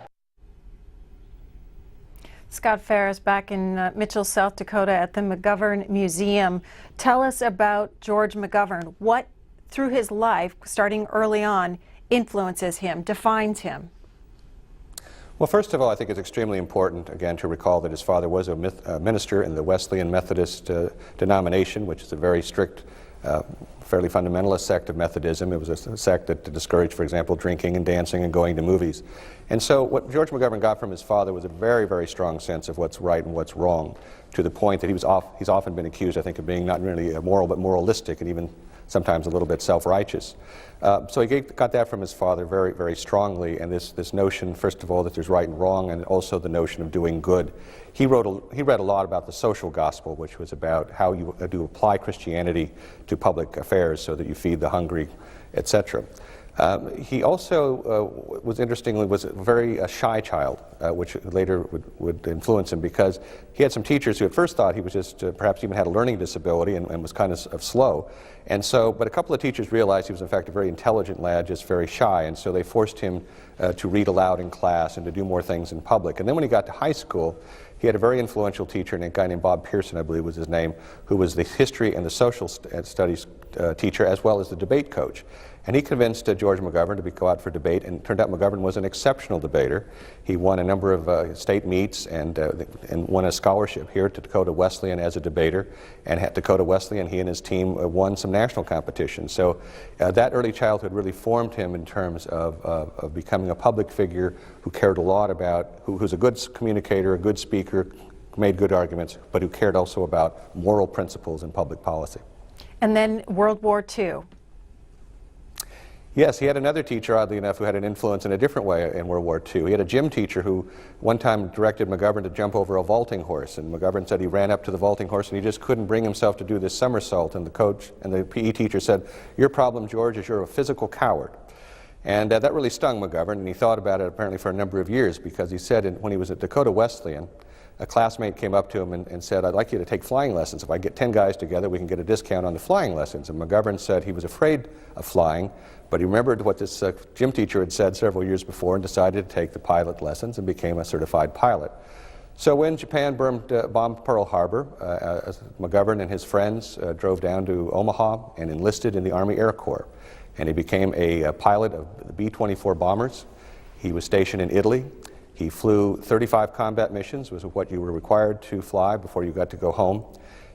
Scott Ferris back in Mitchell, South Dakota at the McGovern Museum. Tell us about George McGovern. What, through his life, starting early on, influences him, defines him? Well, first of all, I think it's extremely important, again, to recall that his father was a minister in the Wesleyan Methodist denomination, which is a very strict, fairly fundamentalist sect of Methodism. It was a sect that discouraged, for example, drinking and dancing and going to movies. And so what George McGovern got from his father was a very, very strong sense of what's right and what's wrong, to the point that he's often been accused, I think, of being not really moral, but moralistic, and even sometimes a little bit self-righteous. So he got that from his father very, very strongly, and this notion, first of all, that there's right and wrong, and also the notion of doing good. He read a lot about the social gospel, which was about how you do apply Christianity to public affairs so that you feed the hungry, etc. He also was a very shy child, which later would influence him, because he had some teachers who at first thought he was just perhaps even had a learning disability and was kind of slow. And so, but a couple of teachers realized he was in fact a very intelligent lad, just very shy, and so they forced him to read aloud in class and to do more things in public. And then when he got to high school, he had a very influential teacher, a guy named Bob Pearson, I believe was his name, who was the history and the social studies teacher, as well as the debate coach. And he convinced George McGovern to go out for debate, and it turned out McGovern was an exceptional debater. He won a number of state meets and won a scholarship here to Dakota Wesleyan as a debater. And at Dakota Wesleyan, he and his team won some national competitions. So that early childhood really formed him in terms of becoming a public figure who cared a lot about, who's a good communicator, a good speaker, made good arguments, but who cared also about moral principles and public policy. And then World War II. Yes, he had another teacher, oddly enough, who had an influence in a different way in World War II. He had a gym teacher who one time directed McGovern to jump over a vaulting horse, and McGovern said he ran up to the vaulting horse and he just couldn't bring himself to do this somersault, and the coach and the PE teacher said, "Your problem, George, is you're a physical coward." And that really stung McGovern, and he thought about it apparently for a number of years, because he said when he was at Dakota Wesleyan, a classmate came up to him and said, "I'd like you to take flying lessons. If I get 10 guys together, we can get a discount on the flying lessons." And McGovern said he was afraid of flying, but he remembered what this gym teacher had said several years before and decided to take the pilot lessons and became a certified pilot. So when Japan bombed Pearl Harbor, McGovern and his friends drove down to Omaha and enlisted in the Army Air Corps. And he became a pilot of the B-24 bombers. He was stationed in Italy. He flew 35 combat missions, was what you were required to fly before you got to go home.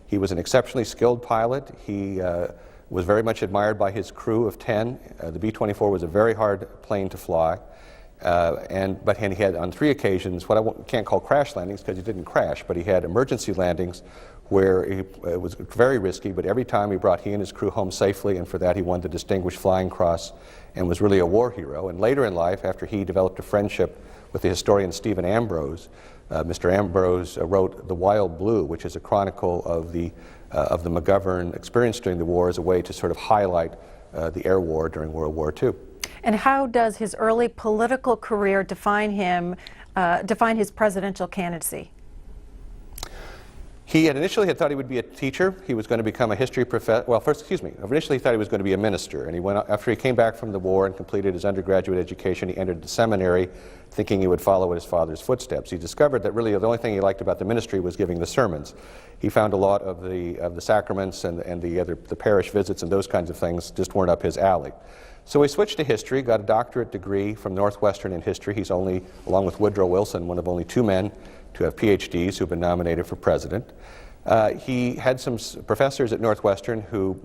He was an exceptionally skilled pilot. He was very much admired by his crew of 10. The B-24 was a very hard plane to fly. But he had on 3 occasions what I can't call crash landings, because he didn't crash, but he had emergency landings where it was very risky, but every time he and his crew home safely, and for that he won the Distinguished Flying Cross and was really a war hero. And later in life, after he developed a friendship with the historian Stephen Ambrose, Mr. Ambrose wrote The Wild Blue, which is a chronicle of the McGovern experience during the war as a way to sort of highlight the air war during World War II. And how does his early political career define his presidential candidacy? He initially thought he would be a teacher. He was going to become a history professor. Well, initially he thought he was going to be a minister. And after he came back from the war and completed his undergraduate education, he entered the seminary thinking he would follow in his father's footsteps. He discovered that really the only thing he liked about the ministry was giving the sermons. He found a lot of the sacraments and the parish visits and those kinds of things just weren't up his alley. So he switched to history, got a doctorate degree from Northwestern in history. He's only, along with Woodrow Wilson, one of only 2 men to have PhDs who've been nominated for president. He had some professors at Northwestern who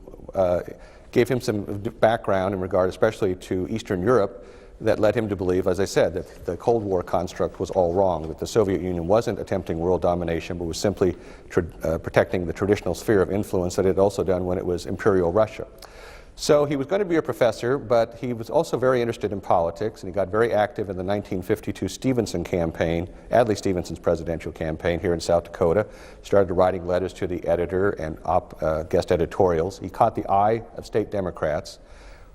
gave him some background in regard especially to Eastern Europe that led him to believe, as I said, that the Cold War construct was all wrong, that the Soviet Union wasn't attempting world domination, but was simply protecting the traditional sphere of influence that it had also done when it was Imperial Russia. So he was going to be a professor, but he was also very interested in politics, and he got very active in the 1952 Stevenson campaign, Adlai Stevenson's presidential campaign here in South Dakota. Started writing letters to the editor and guest editorials. He caught the eye of state Democrats,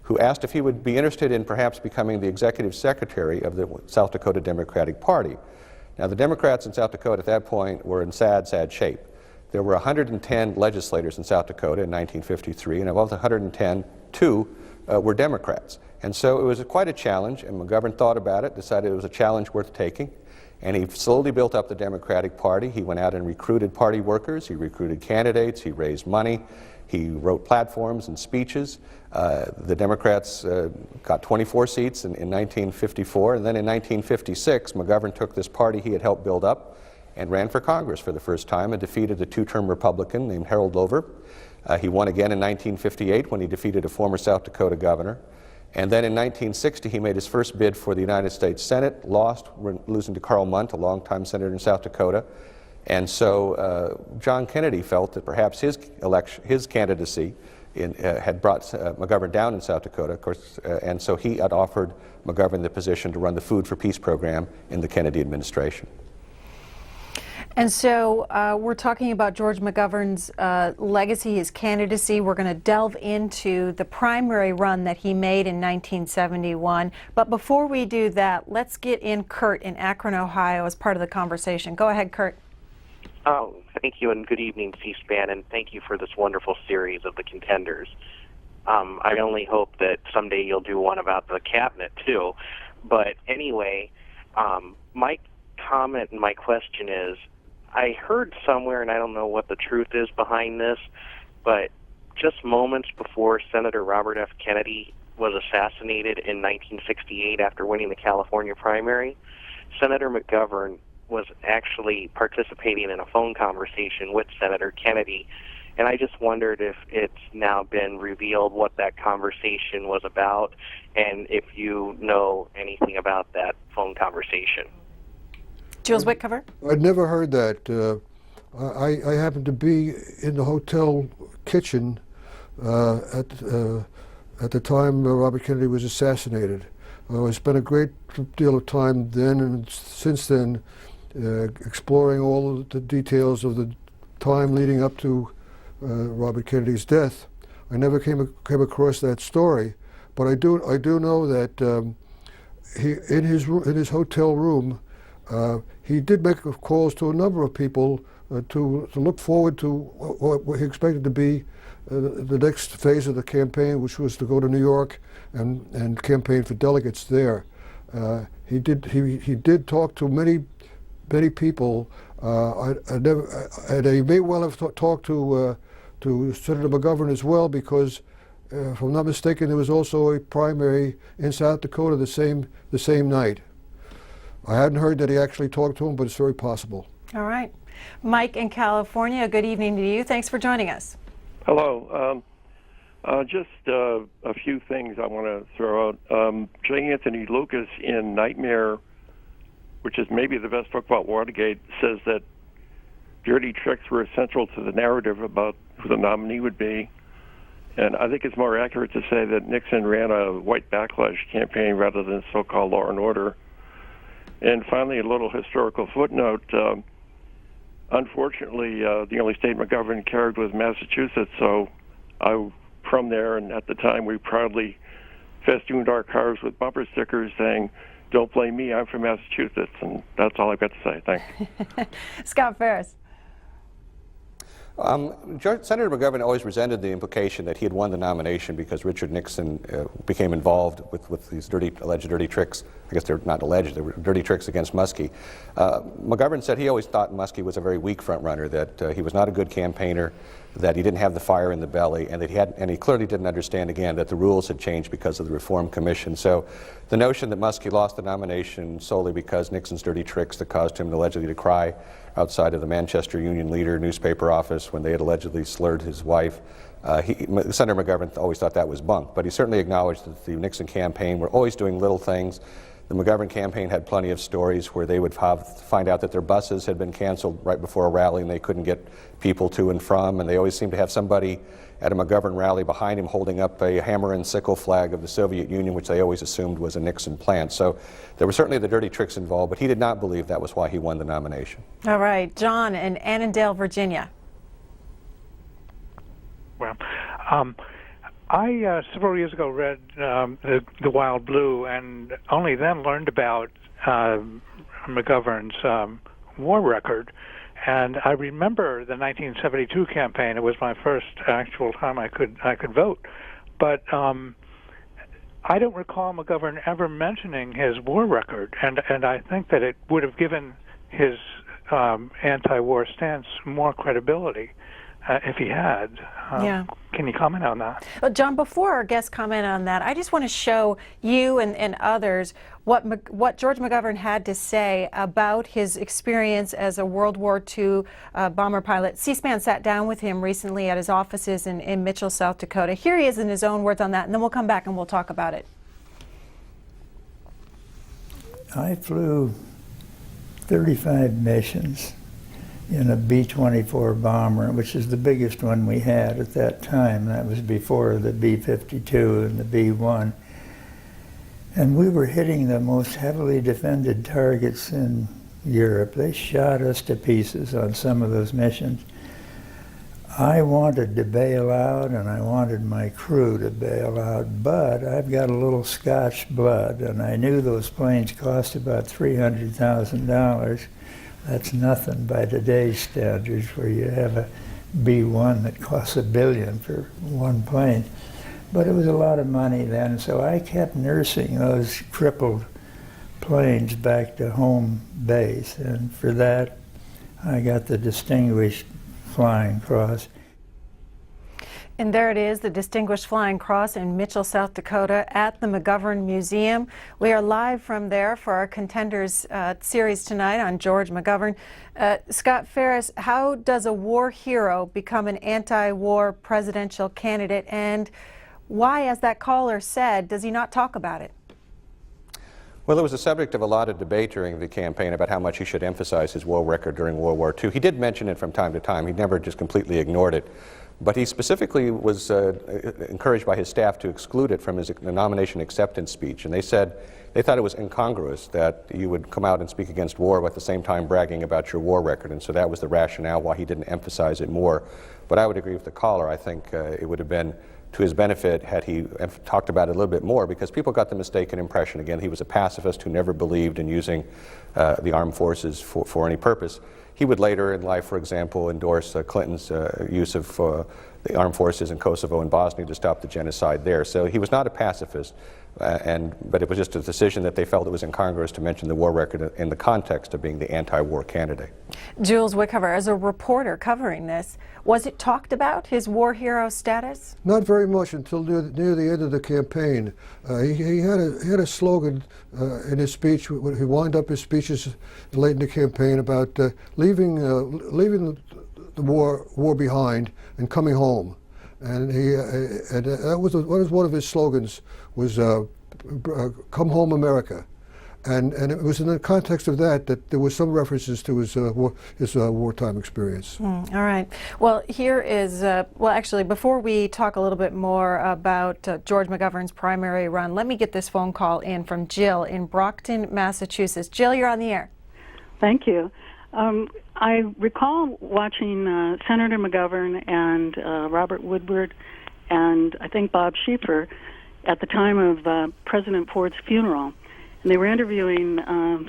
who asked if he would be interested in perhaps becoming the executive secretary of the South Dakota Democratic Party. Now, the Democrats in South Dakota at that point were in sad, sad shape. There were 110 legislators in South Dakota in 1953, and of the 110, 2 were Democrats. And so it was quite a challenge, and McGovern thought about it, decided it was a challenge worth taking, and he slowly built up the Democratic Party. He went out and recruited party workers, he recruited candidates, he raised money, he wrote platforms and speeches. The Democrats got 24 seats in 1954, and then in 1956, McGovern took this party he had helped build up and ran for Congress for the first time and defeated a 2-term Republican named Harold Lover. He won again in 1958 when he defeated a former South Dakota governor. And then in 1960, he made his first bid for the United States Senate, lost, losing to Carl Munt, a longtime senator in South Dakota. And so John Kennedy felt that perhaps his candidacy had brought McGovern down in South Dakota, of course, and so he had offered McGovern the position to run the Food for Peace program in the Kennedy administration. And so we're talking about George McGovern's legacy, his candidacy. We're going to delve into the primary run that he made in 1971. But before we do that, let's get in Kurt in Akron, Ohio, as part of the conversation. Go ahead, Kurt. Oh, thank you, and good evening, C-SPAN, and thank you for this wonderful series of the Contenders. I only hope that someday you'll do one about the cabinet, too. But anyway, my comment and my question is, I heard somewhere, and I don't know what the truth is behind this, but just moments before Senator Robert F. Kennedy was assassinated in 1968 after winning the California primary, Senator McGovern was actually participating in a phone conversation with Senator Kennedy, and I just wondered if it's now been revealed what that conversation was about, and if you know anything about that phone conversation. Jules Whitcover? I'd never heard that. I happened to be in the hotel kitchen at the time Robert Kennedy was assassinated. I spent a great deal of time then and since then exploring all of the details of the time leading up to Robert Kennedy's death. I never came across that story, but I do know that he in his hotel room. He did make calls to a number of people to look forward to what he expected to be the next phase of the campaign, which was to go to New York and campaign for delegates there. He did talk to many people. And he may well have talked to Senator McGovern as well, because if I'm not mistaken, there was also a primary in South Dakota the same night. I hadn't heard that he actually talked to him, but it's very possible. All right. Mike in California, good evening to you. Thanks for joining us. Hello. Just a few things I want to throw out. J. Anthony Lucas in Nightmare, which is maybe the best book about Watergate, says that dirty tricks were essential to the narrative about who the nominee would be. And I think it's more accurate to say that Nixon ran a white backlash campaign rather than so-called law and order. And finally, a little historical footnote. Unfortunately, the only state McGovern carried was Massachusetts, so I'm from there, and at the time we proudly festooned our cars with bumper stickers saying, "Don't blame me, I'm from Massachusetts," and that's all I've got to say. Thanks. Scott Ferris. Senator McGovern always resented the implication that he had won the nomination because Richard Nixon became involved with these alleged dirty tricks. I guess they're not alleged, they were dirty tricks against Muskie. McGovern said he always thought Muskie was a very weak front runner, that he was not a good campaigner, that he didn't have the fire in the belly, and that he clearly didn't understand, again, that the rules had changed because of the Reform Commission. So the notion that Muskie lost the nomination solely because Nixon's dirty tricks that caused him allegedly to cry outside of the Manchester Union Leader newspaper office when they had allegedly slurred his wife, Senator McGovern always thought that was bunk, but he certainly acknowledged that the Nixon campaign were always doing little things The McGovern campaign had plenty of stories where they would find out that their buses had been canceled right before a rally and they couldn't get people to and from, and they always seemed to have somebody at a McGovern rally behind him holding up a hammer and sickle flag of the Soviet Union, which they always assumed was a Nixon plant. So there were certainly the dirty tricks involved, but he did not believe that was why he won the nomination. All right, John in Annandale, Virginia. Well, I several years ago read the Wild Blue, and only then learned about McGovern's war record. And I remember the 1972 campaign. It was my first actual time I could vote, but I don't recall McGovern ever mentioning his war record, and I think that it would have given his anti-war stance more credibility if he had. Yeah. Can you comment on that? Well, John, before our guests comment on that, I just want to show you and others what George McGovern had to say about his experience as a World War II bomber pilot. C-SPAN sat down with him recently at his offices in Mitchell, South Dakota. Here he is in his own words on that, and then we'll come back and we'll talk about it. I flew 35 missions in a B-24 bomber, which is the biggest one we had at that time. That was before the B-52 and the B-1. And we were hitting the most heavily defended targets in Europe. They shot us to pieces on some of those missions. I wanted to bail out, and I wanted my crew to bail out, but I've got a little Scotch blood, and I knew those planes cost about $300,000. That's nothing by today's standards, where you have a B-1 that costs $1 billion for one plane. But it was a lot of money then, so I kept nursing those crippled planes back to home base, and for that I got the Distinguished Flying Cross. And there it is, the Distinguished Flying Cross in Mitchell, South Dakota at the McGovern Museum. We are live from there for our Contenders series tonight on George McGovern. Scott Ferris, how does a war hero become an anti-war presidential candidate, and why, as that caller said, does he not talk about it? Well, it was the subject of a lot of debate during the campaign about how much he should emphasize his war record during World War II. He did mention it from time to time. He never just completely ignored it. But he specifically was encouraged by his staff to exclude it from his nomination acceptance speech. And they said they thought it was incongruous that you would come out and speak against war at the same time bragging about your war record. And so that was the rationale why he didn't emphasize it more. But I would agree with the caller. I think it would have been to his benefit had he talked about it a little bit more, because people got the mistaken impression. Again, he was a pacifist who never believed in using the armed forces for any purpose. He would later in life, for example, endorse Clinton's use of the armed forces in Kosovo and Bosnia to stop the genocide there. So he was not a pacifist, but it was just a decision that they felt it was incongruous to mention the war record in the context of being the anti-war candidate. Jules Wickover, as a reporter covering this, was it talked about, his war hero status? Not very much until near the end of the campaign. He had a slogan in his speech. He wound up his speeches late in the campaign about leaving the war behind and coming home. And that was one of his slogans, was "Come home, America." And it was in the context of that there was some references to his wartime experience. All right. Well, here is, well, actually, before we talk a little bit more about George McGovern's primary run, let me get this phone call in from Jill in Brockton, Massachusetts. Jill, you're on the air. Thank you. I recall watching Senator McGovern and Robert Woodward and I think Bob Schieffer at the time of President Ford's funeral. And they were interviewing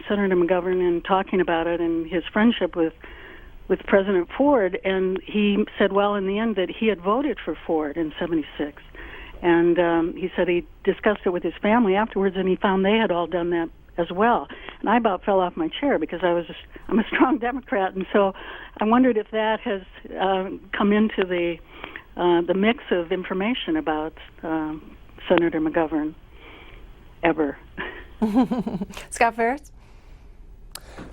Senator McGovern and talking about it and his friendship with President Ford. And he said, well, in the end, that he had voted for Ford in '76. And he said he discussed it with his family afterwards, and he found they had all done that as well. And I about fell off my chair because I'm a strong Democrat, and so I wondered if that has come into the mix of information about Senator McGovern ever. Scott Ferris?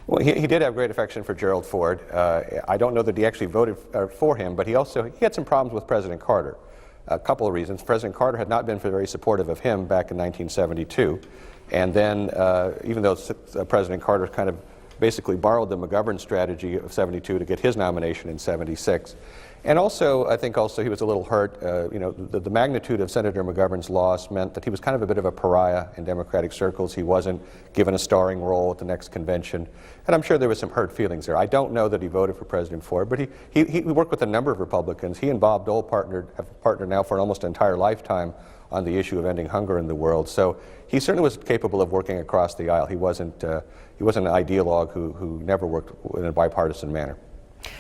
Well, he did have great affection for Gerald Ford. I don't know that he actually voted for him, but he had some problems with President Carter. A couple of reasons. President Carter had not been very supportive of him back in 1972. And then, even though President Carter kind of basically borrowed the McGovern strategy of 72 to get his nomination in 76. And also, I think also he was a little hurt. The magnitude of Senator McGovern's loss meant that he was kind of a bit of a pariah in Democratic circles. He wasn't given a starring role at the next convention. And I'm sure there was some hurt feelings there. I don't know that he voted for President Ford, but he worked with a number of Republicans. He and Bob Dole have partnered now for almost an entire lifetime on the issue of ending hunger in the world. So he certainly was capable of working across the aisle. He wasn't an ideologue who never worked in a bipartisan manner.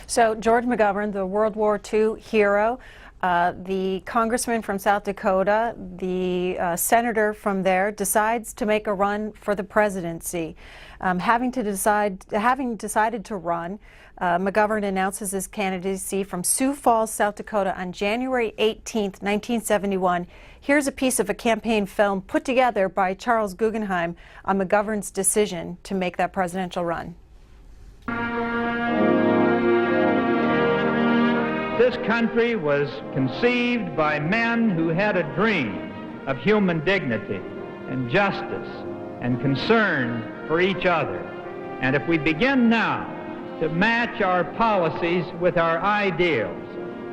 So George McGovern, the World War II hero, the congressman from South Dakota, the senator from there, decides to make a run for the presidency. Having decided to run, McGovern announces his candidacy from Sioux Falls, South Dakota on January 18th, 1971. Here's a piece of a campaign film put together by Charles Guggenheim on McGovern's decision to make that presidential run. This country was conceived by men who had a dream of human dignity and justice and concern for each other. And if we begin now to match our policies with our ideals,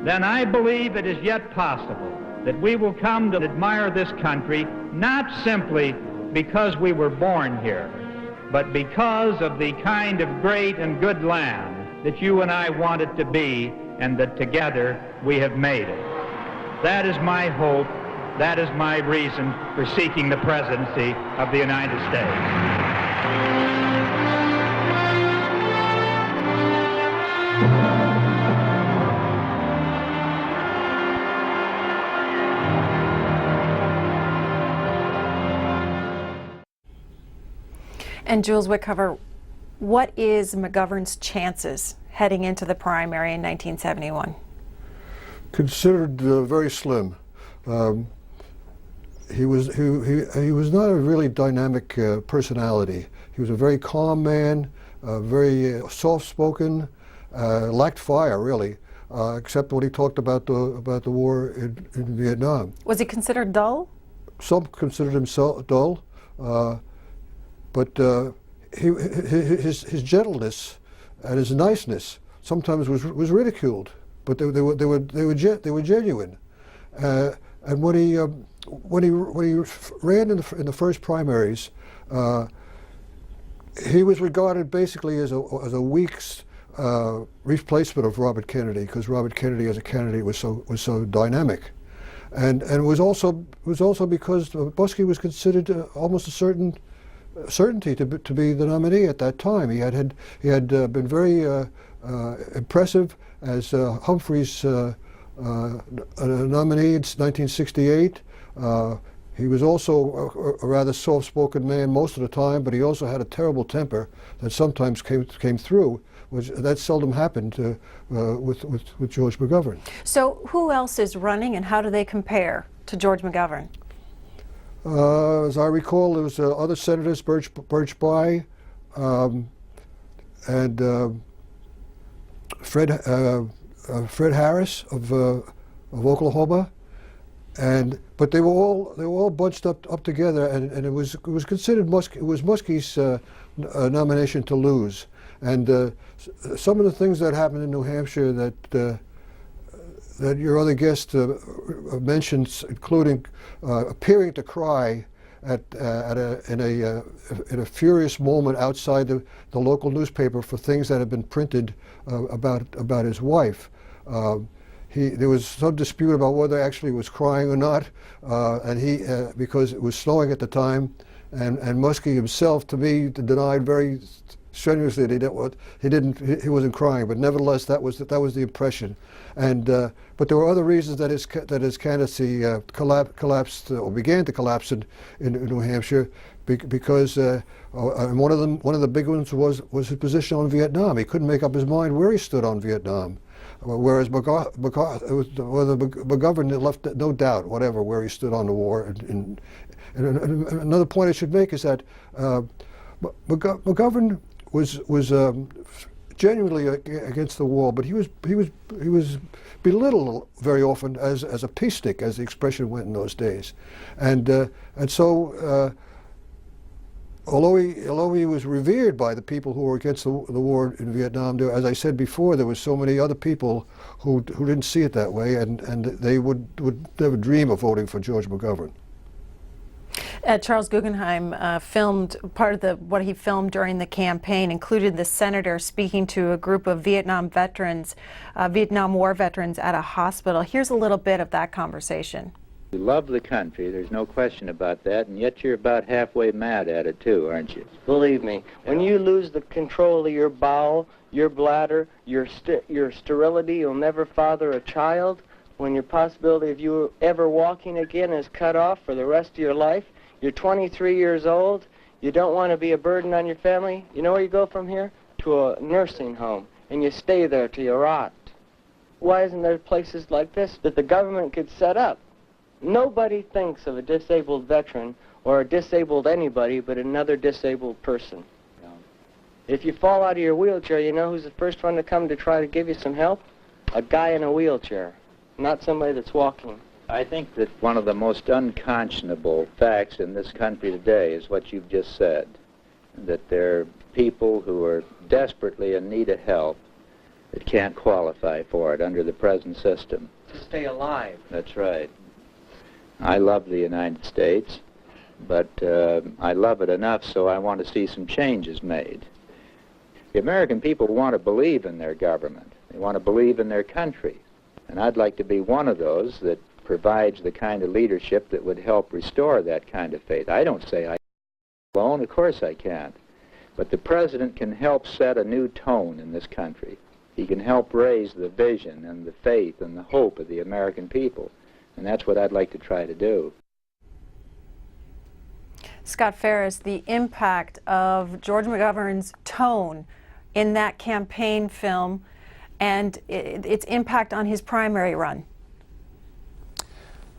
then I believe it is yet possible that we will come to admire this country not simply because we were born here, but because of the kind of great and good land that you and I want it to be, and that together we have made it. That is my hope. That is my reason for seeking the presidency of the United States. And Jules Wickover, what is McGovern's chances heading into the primary in 1971? Considered very slim. He was not a really dynamic personality. He was a very calm man, very soft-spoken, lacked fire really, except when he talked about the war in Vietnam. Was he considered dull? Some considered him dull, but his gentleness and his niceness sometimes was ridiculed, but they were genuine. And when he ran in the first primaries, he was regarded basically as a weak replacement of Robert Kennedy, because Robert Kennedy as a candidate was so dynamic, and it was also because Buskey was considered almost a certainty to be the nominee at that time. He had been very impressive as Humphrey's nominee in 1968. He was also a rather soft-spoken man most of the time, but he also had a terrible temper that sometimes came through, which that seldom happened with George McGovern. So who else is running, and how do they compare to George McGovern? As I recall, there was other senators, Birch Bayh, and Fred Harris of Oklahoma, but they were all bunched up together, and it was considered Muskie's nomination to lose. And some of the things that happened in New Hampshire that your other guest mentions, including appearing to cry in a furious moment outside the local newspaper for things that had been printed about his wife. There was some dispute about whether he actually was crying or not, and because it was snowing at the time, and Muskie himself, to me, denied very strenuously that he wasn't crying, but nevertheless that was the impression. And but there were other reasons that his candidacy collapsed or began to collapse in New Hampshire, because one of the big ones was his position on Vietnam. He couldn't make up his mind where he stood on Vietnam, whereas McGovern left no doubt whatever where he stood on the war. And another point I should make is that McGovern was genuinely against the war, but he was belittled very often as a peace stick, as the expression went in those days, and so although he was revered by the people who were against the war in Vietnam, as I said before, there were so many other people who didn't see it that way, and they would never dream of voting for George McGovern. Charles Guggenheim filmed part of what he filmed during the campaign, included the senator speaking to a group of Vietnam veterans, Vietnam War veterans at a hospital. Here's a little bit of that conversation. You love the country, there's no question about that, and yet you're about halfway mad at it too, aren't you? Believe me, when you lose the control of your bowel, your bladder, your sterility, you'll never father a child. When your possibility of you ever walking again is cut off for the rest of your life, you're 23 years old, you don't want to be a burden on your family, you know where you go from here? To a nursing home, and you stay there till you rot. Why isn't there places like this that the government could set up? Nobody thinks of a disabled veteran or a disabled anybody but another disabled person. No. If you fall out of your wheelchair, you know who's the first one to come to try to give you some help? A guy in a wheelchair, not somebody that's walking. I think that one of the most unconscionable facts in this country today is what you've just said, that there are people who are desperately in need of help that can't qualify for it under the present system. To stay alive. That's right. I love the United States, but I love it enough so I want to see some changes made. The American people want to believe in their government. They want to believe in their country. And I'd like to be one of those that provides the kind of leadership that would help restore that kind of faith. I don't say I alone, of course I can't. But the president can help set a new tone in this country. He can help raise the vision and the faith and the hope of the American people. And that's what I'd like to try to do. Scott Ferris, the impact of George McGovern's tone in that campaign film and its impact on his primary run.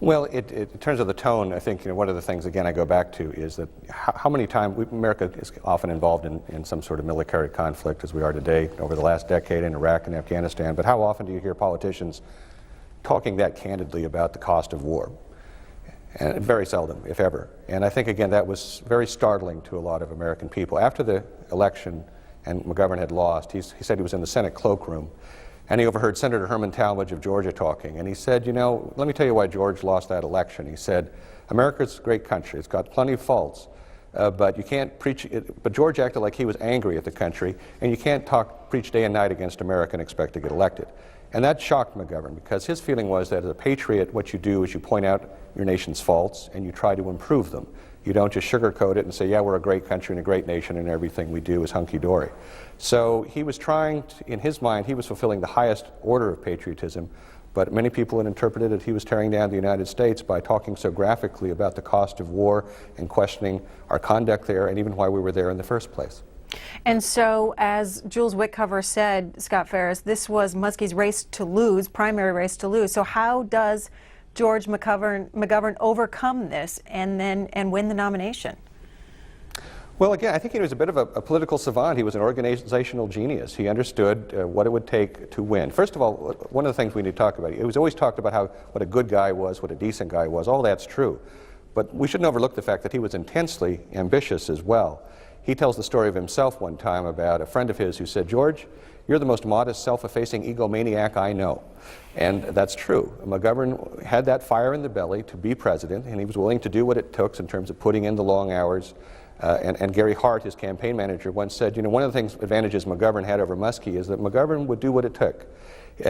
Well, in terms of the tone, I think one of the things, again, I go back to is that how many times, America is often involved in some sort of military conflict, as we are today, over the last decade in Iraq and Afghanistan, but how often do you hear politicians talking that candidly about the cost of war? And very seldom, if ever. And I think, again, that was very startling to a lot of American people. After the election and McGovern had lost, he said he was in the Senate cloakroom, and he overheard Senator Herman Talmadge of Georgia talking, and he said, let me tell you why George lost that election. He said, America's a great country. It's got plenty of faults, but you can't preach it. But George acted like he was angry at the country, and you can't preach day and night against America and expect to get elected. And that shocked McGovern, because his feeling was that as a patriot, what you do is you point out your nation's faults and you try to improve them. You don't just sugarcoat it and say, yeah, we're a great country and a great nation and everything we do is hunky-dory. So he was trying to, in his mind, he was fulfilling the highest order of patriotism, but many people had interpreted that he was tearing down the United States by talking so graphically about the cost of war and questioning our conduct there and even why we were there in the first place. And so, as Jules Wickover said, Scott Ferris, this was Muskie's race to lose, primary race to lose. So how does George McGovern overcome this and win the nomination? Well, again, I think he was a bit of a political savant. He was an organizational genius. He understood what it would take to win. First of all, one of the things we need to talk about, he was always talked about what a good guy was, what a decent guy was. All that's true. But we shouldn't overlook the fact that he was intensely ambitious as well. He tells the story of himself one time about a friend of his who said, George, you're the most modest, self-effacing egomaniac I know. And that's true. McGovern had that fire in the belly to be president, and he was willing to do what it took in terms of putting in the long hours. And Gary Hart, his campaign manager, once said, one of the advantages McGovern had over Muskie is that McGovern would do what it took.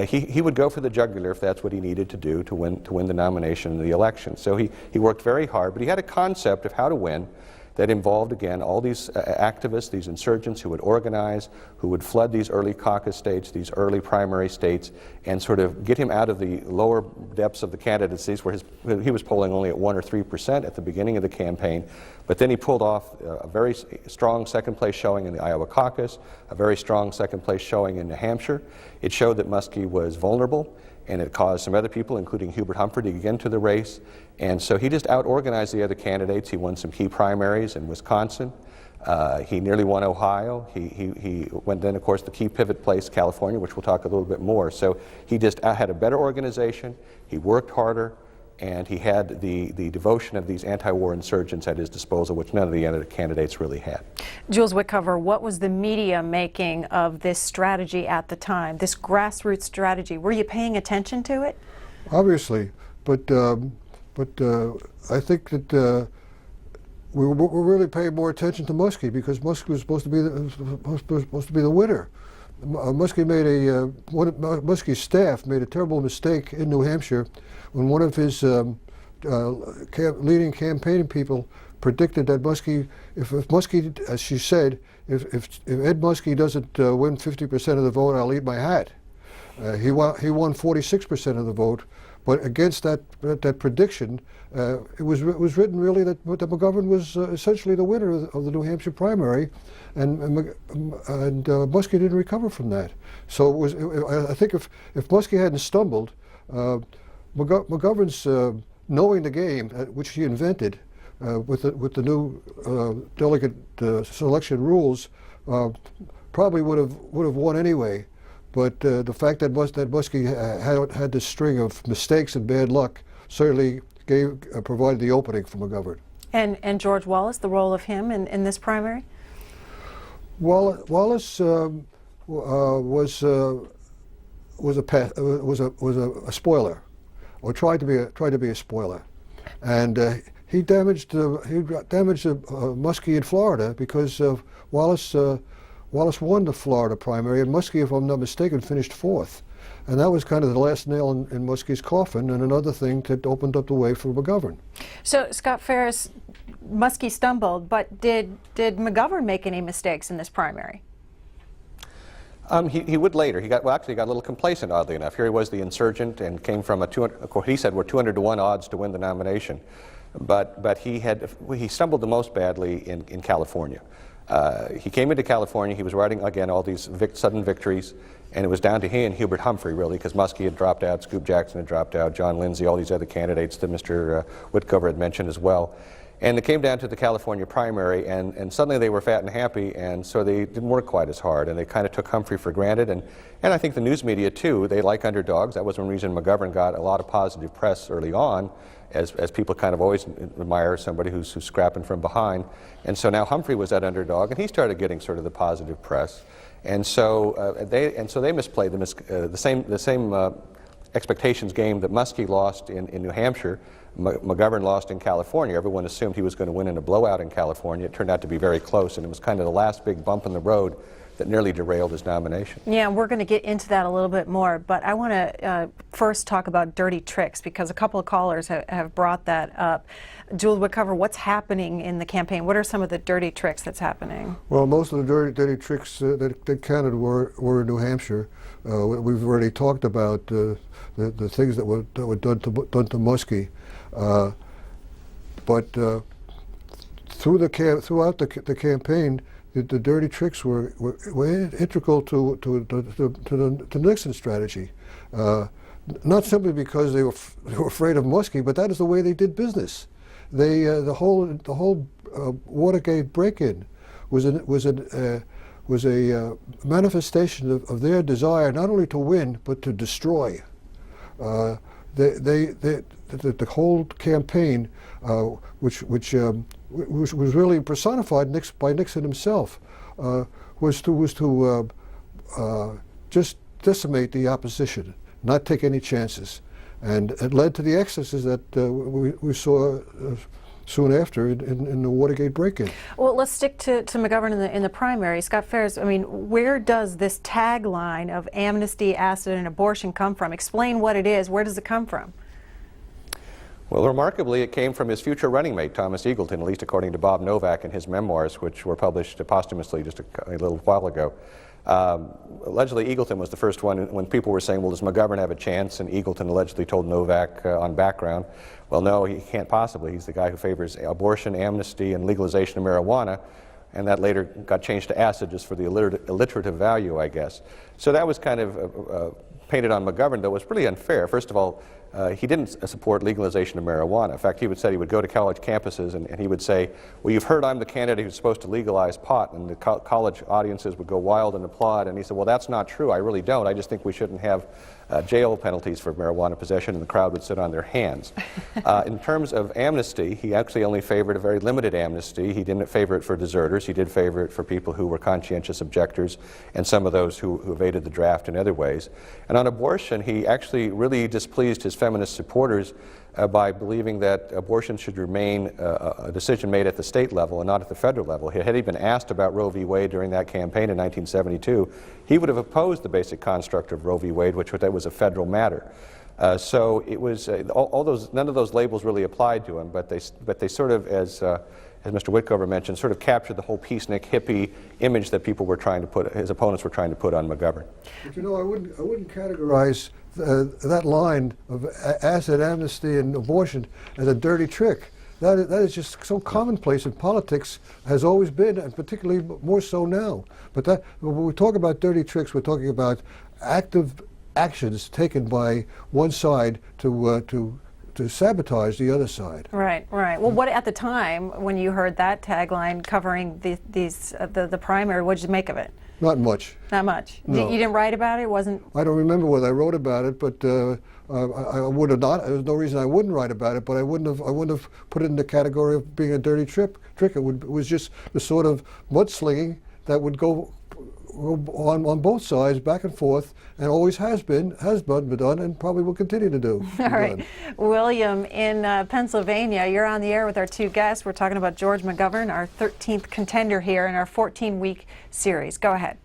He would go for the jugular if that's what he needed to do to win the nomination and the election. So he worked very hard, but he had a concept of how to win that involved, again, all these activists, these insurgents who would organize, who would flood these early caucus states, these early primary states, and sort of get him out of the lower depths of the candidacies where he was polling only at 1 or 3% at the beginning of the campaign. But then he pulled off a very strong second-place showing in the Iowa caucus, a very strong second-place showing in New Hampshire. It showed that Muskie was vulnerable, and it caused some other people, including Hubert Humphrey, to get into the race. And so he just out-organized the other candidates. He won some key primaries in Wisconsin. He nearly won Ohio. He went then, of course, the key pivot place, California, which we'll talk a little bit more. So he just had a better organization. He worked harder. and he had the devotion of these anti-war insurgents at his disposal, which none of the other candidates really had. Jules Wickover, what was the media making of this strategy at the time, this grassroots strategy? Were you paying attention to it? Obviously, but I think that we're really paying more attention to Muskie, because Muskie was supposed to be the winner. Muskie's staff made a terrible mistake in New Hampshire when one of his leading campaign people predicted that Muskie, if Muskie, as she said, if Ed Muskie doesn't win 50% of the vote, I'll eat my hat. He won 46% of the vote, but against that prediction, it was written really that McGovern was essentially the winner of the New Hampshire primary, and Muskie didn't recover from that. So I think if Muskie hadn't stumbled, McGovern's knowing the game, which he invented with the new delegate selection rules, probably would have won anyway. But the fact that Muskie had this string of mistakes and bad luck certainly provided the opening for McGovern. And George Wallace, the role of him in this primary? Wallace was a spoiler, or tried to be a spoiler, and he damaged Muskie in Florida, because Wallace won the Florida primary, and Muskie, if I'm not mistaken, finished 4th. And that was kind of the last nail in Muskie's coffin, and another thing that opened up the way for McGovern. So, Scott Ferris, Muskie stumbled, but did McGovern make any mistakes in this primary? He would later. He got a little complacent, oddly enough. Here he was, the insurgent, and came from a 200. Of course, he said we're 200 to 1 odds to win the nomination, but he stumbled the most badly in California. He came into California. He was riding again all these sudden victories, and it was down to he and Hubert Humphrey, really, because Muskie had dropped out, Scoop Jackson had dropped out, John Lindsay, all these other candidates that Mr. Wickover had mentioned as well. And it came down to the California primary, and suddenly they were fat and happy, and so they didn't work quite as hard, and they kind of took Humphrey for granted. And I think the news media, too, they like underdogs. That was one reason McGovern got a lot of positive press early on, as people kind of always admire somebody who's scrapping from behind. And so now Humphrey was that underdog, and he started getting sort of the positive press. And so they misplayed the same expectations game that Muskie lost in New Hampshire. McGovern lost in California. Everyone assumed he was going to win in a blowout in California. It turned out to be very close, and it was kind of the last big bump in the road that nearly derailed his nomination. Yeah, we're going to get into that a little bit more, but I want to first talk about dirty tricks, because a couple of callers have brought that up. Jules Wickover, what's happening in the campaign? What are some of the dirty tricks that's happening? Well, most of the dirty tricks that counted were in New Hampshire. We've already talked about the things that were done to Muskie, but throughout the campaign, the dirty tricks were integral to the Nixon strategy. Not simply because they were afraid of Muskie, but that is the way they did business. The whole Watergate break-in was a manifestation of their desire not only to win but to destroy. The whole campaign, which was really personified by Nixon himself, was to just decimate the opposition, not take any chances, and it led to the excesses that we saw soon after in the Watergate break-in. Well, let's stick to McGovern in the primary. Scott Ferris, I mean, where does this tagline of amnesty, acid, and abortion come from? Explain what it is. Where does it come from? Well, remarkably, it came from his future running mate, Thomas Eagleton, at least according to Bob Novak in his memoirs, which were published posthumously just a little while ago. Allegedly, Eagleton was the first one when people were saying, well, does McGovern have a chance? And Eagleton allegedly told Novak on background, well, no, he can't possibly. He's the guy who favors abortion, amnesty, and legalization of marijuana. And that later got changed to acid just for the alliterative value, I guess. So that was kind of painted on McGovern, though it was really unfair. First of all, he didn't support legalization of marijuana. In fact, he would say he would go to college campuses and he would say, well, you've heard I'm the candidate who's supposed to legalize pot, and the college audiences would go wild and applaud, and he said, well, that's not true, I really don't. I just think we shouldn't have jail penalties for marijuana possession, and the crowd would sit on their hands. In terms of amnesty, he actually only favored a very limited amnesty. He didn't favor it for deserters. He did favor it for people who were conscientious objectors and some of those who evaded the draft in other ways. And on abortion, he actually really displeased his feminist supporters by believing that abortion should remain a decision made at the state level and not at the federal level. Had he been asked about Roe v. Wade during that campaign in 1972, he would have opposed the basic construct of Roe v. Wade, which was a federal matter. So it was none of those labels really applied to him, but they sort of, as Mr. Wickover mentioned, sort of captured the whole peacenik hippie image that people were trying to put, his opponents were trying to put on McGovern. But you know, I wouldn't categorize that line of acid amnesty and abortion as a dirty trick. That is just so commonplace in politics, has always been, and particularly more so now. But when we talk about dirty tricks, we're talking about active actions taken by one side to sabotage the other side. Right, right. Well, what at the time when you heard that tagline covering the primary, what did you make of it? Not much. Not much. No. You didn't write about it? It wasn't. I don't remember whether I wrote about it, but I would have not. There's no reason I wouldn't write about it, but I wouldn't have put it in the category of being a dirty trick. It was just the sort of mudslinging that would go on both sides, back and forth, and always has been done, and probably will continue to do. All right. William, in Pennsylvania, you're on the air with our two guests. We're talking about George McGovern, our 13th contender here in our 14-week series. Go ahead.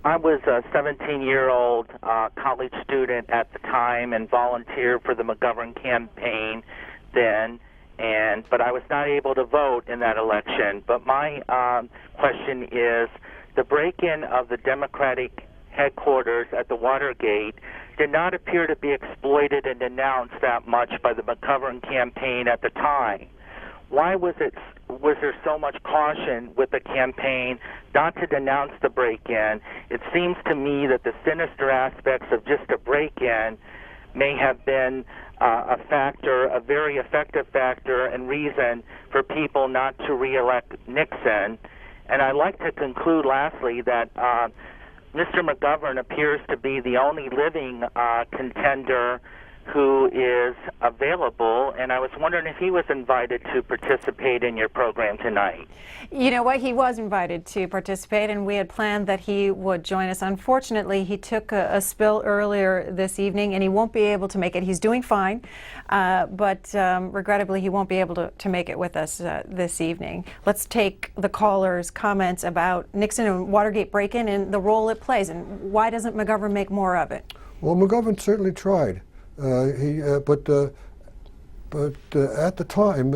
I was a 17-year-old college student at the time and volunteered for the McGovern campaign then, but I was not able to vote in that election. But my question is, the break-in of the Democratic headquarters at the Watergate did not appear to be exploited and denounced that much by the McGovern campaign at the time. Why was there so much caution with the campaign not to denounce the break-in? It seems to me that the sinister aspects of just a break-in may have been a factor, a very effective factor and reason for people not to re-elect Nixon. And I'd like to conclude lastly that Mr. McGovern appears to be the only living contender who is available, and I was wondering if he was invited to participate in your program tonight. You know what? He was invited to participate, and we had planned that he would join us. Unfortunately, he took a spill earlier this evening, and he won't be able to make it. He's doing fine, but regrettably, he won't be able to make it with us this evening. Let's take the caller's comments about Nixon and Watergate break-in and the role it plays, and why doesn't McGovern make more of it? Well, McGovern certainly tried. But at the time,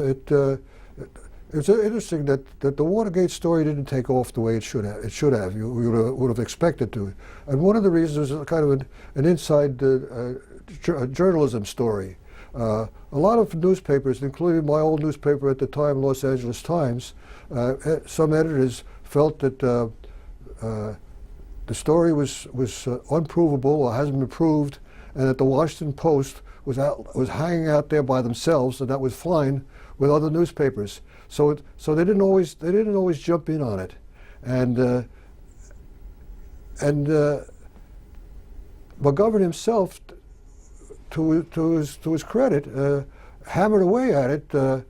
it's interesting that the Watergate story didn't take off the way it should have. You would have expected to. And one of the reasons is kind of an inside journalism story. A lot of newspapers, including my old newspaper at the time, Los Angeles Times, some editors felt that the story was unprovable or hasn't been proved, and that the Washington Post was hanging out there by themselves, and that was fine with other newspapers. So they didn't always jump in on it, and McGovern himself, to his credit, hammered away at it, but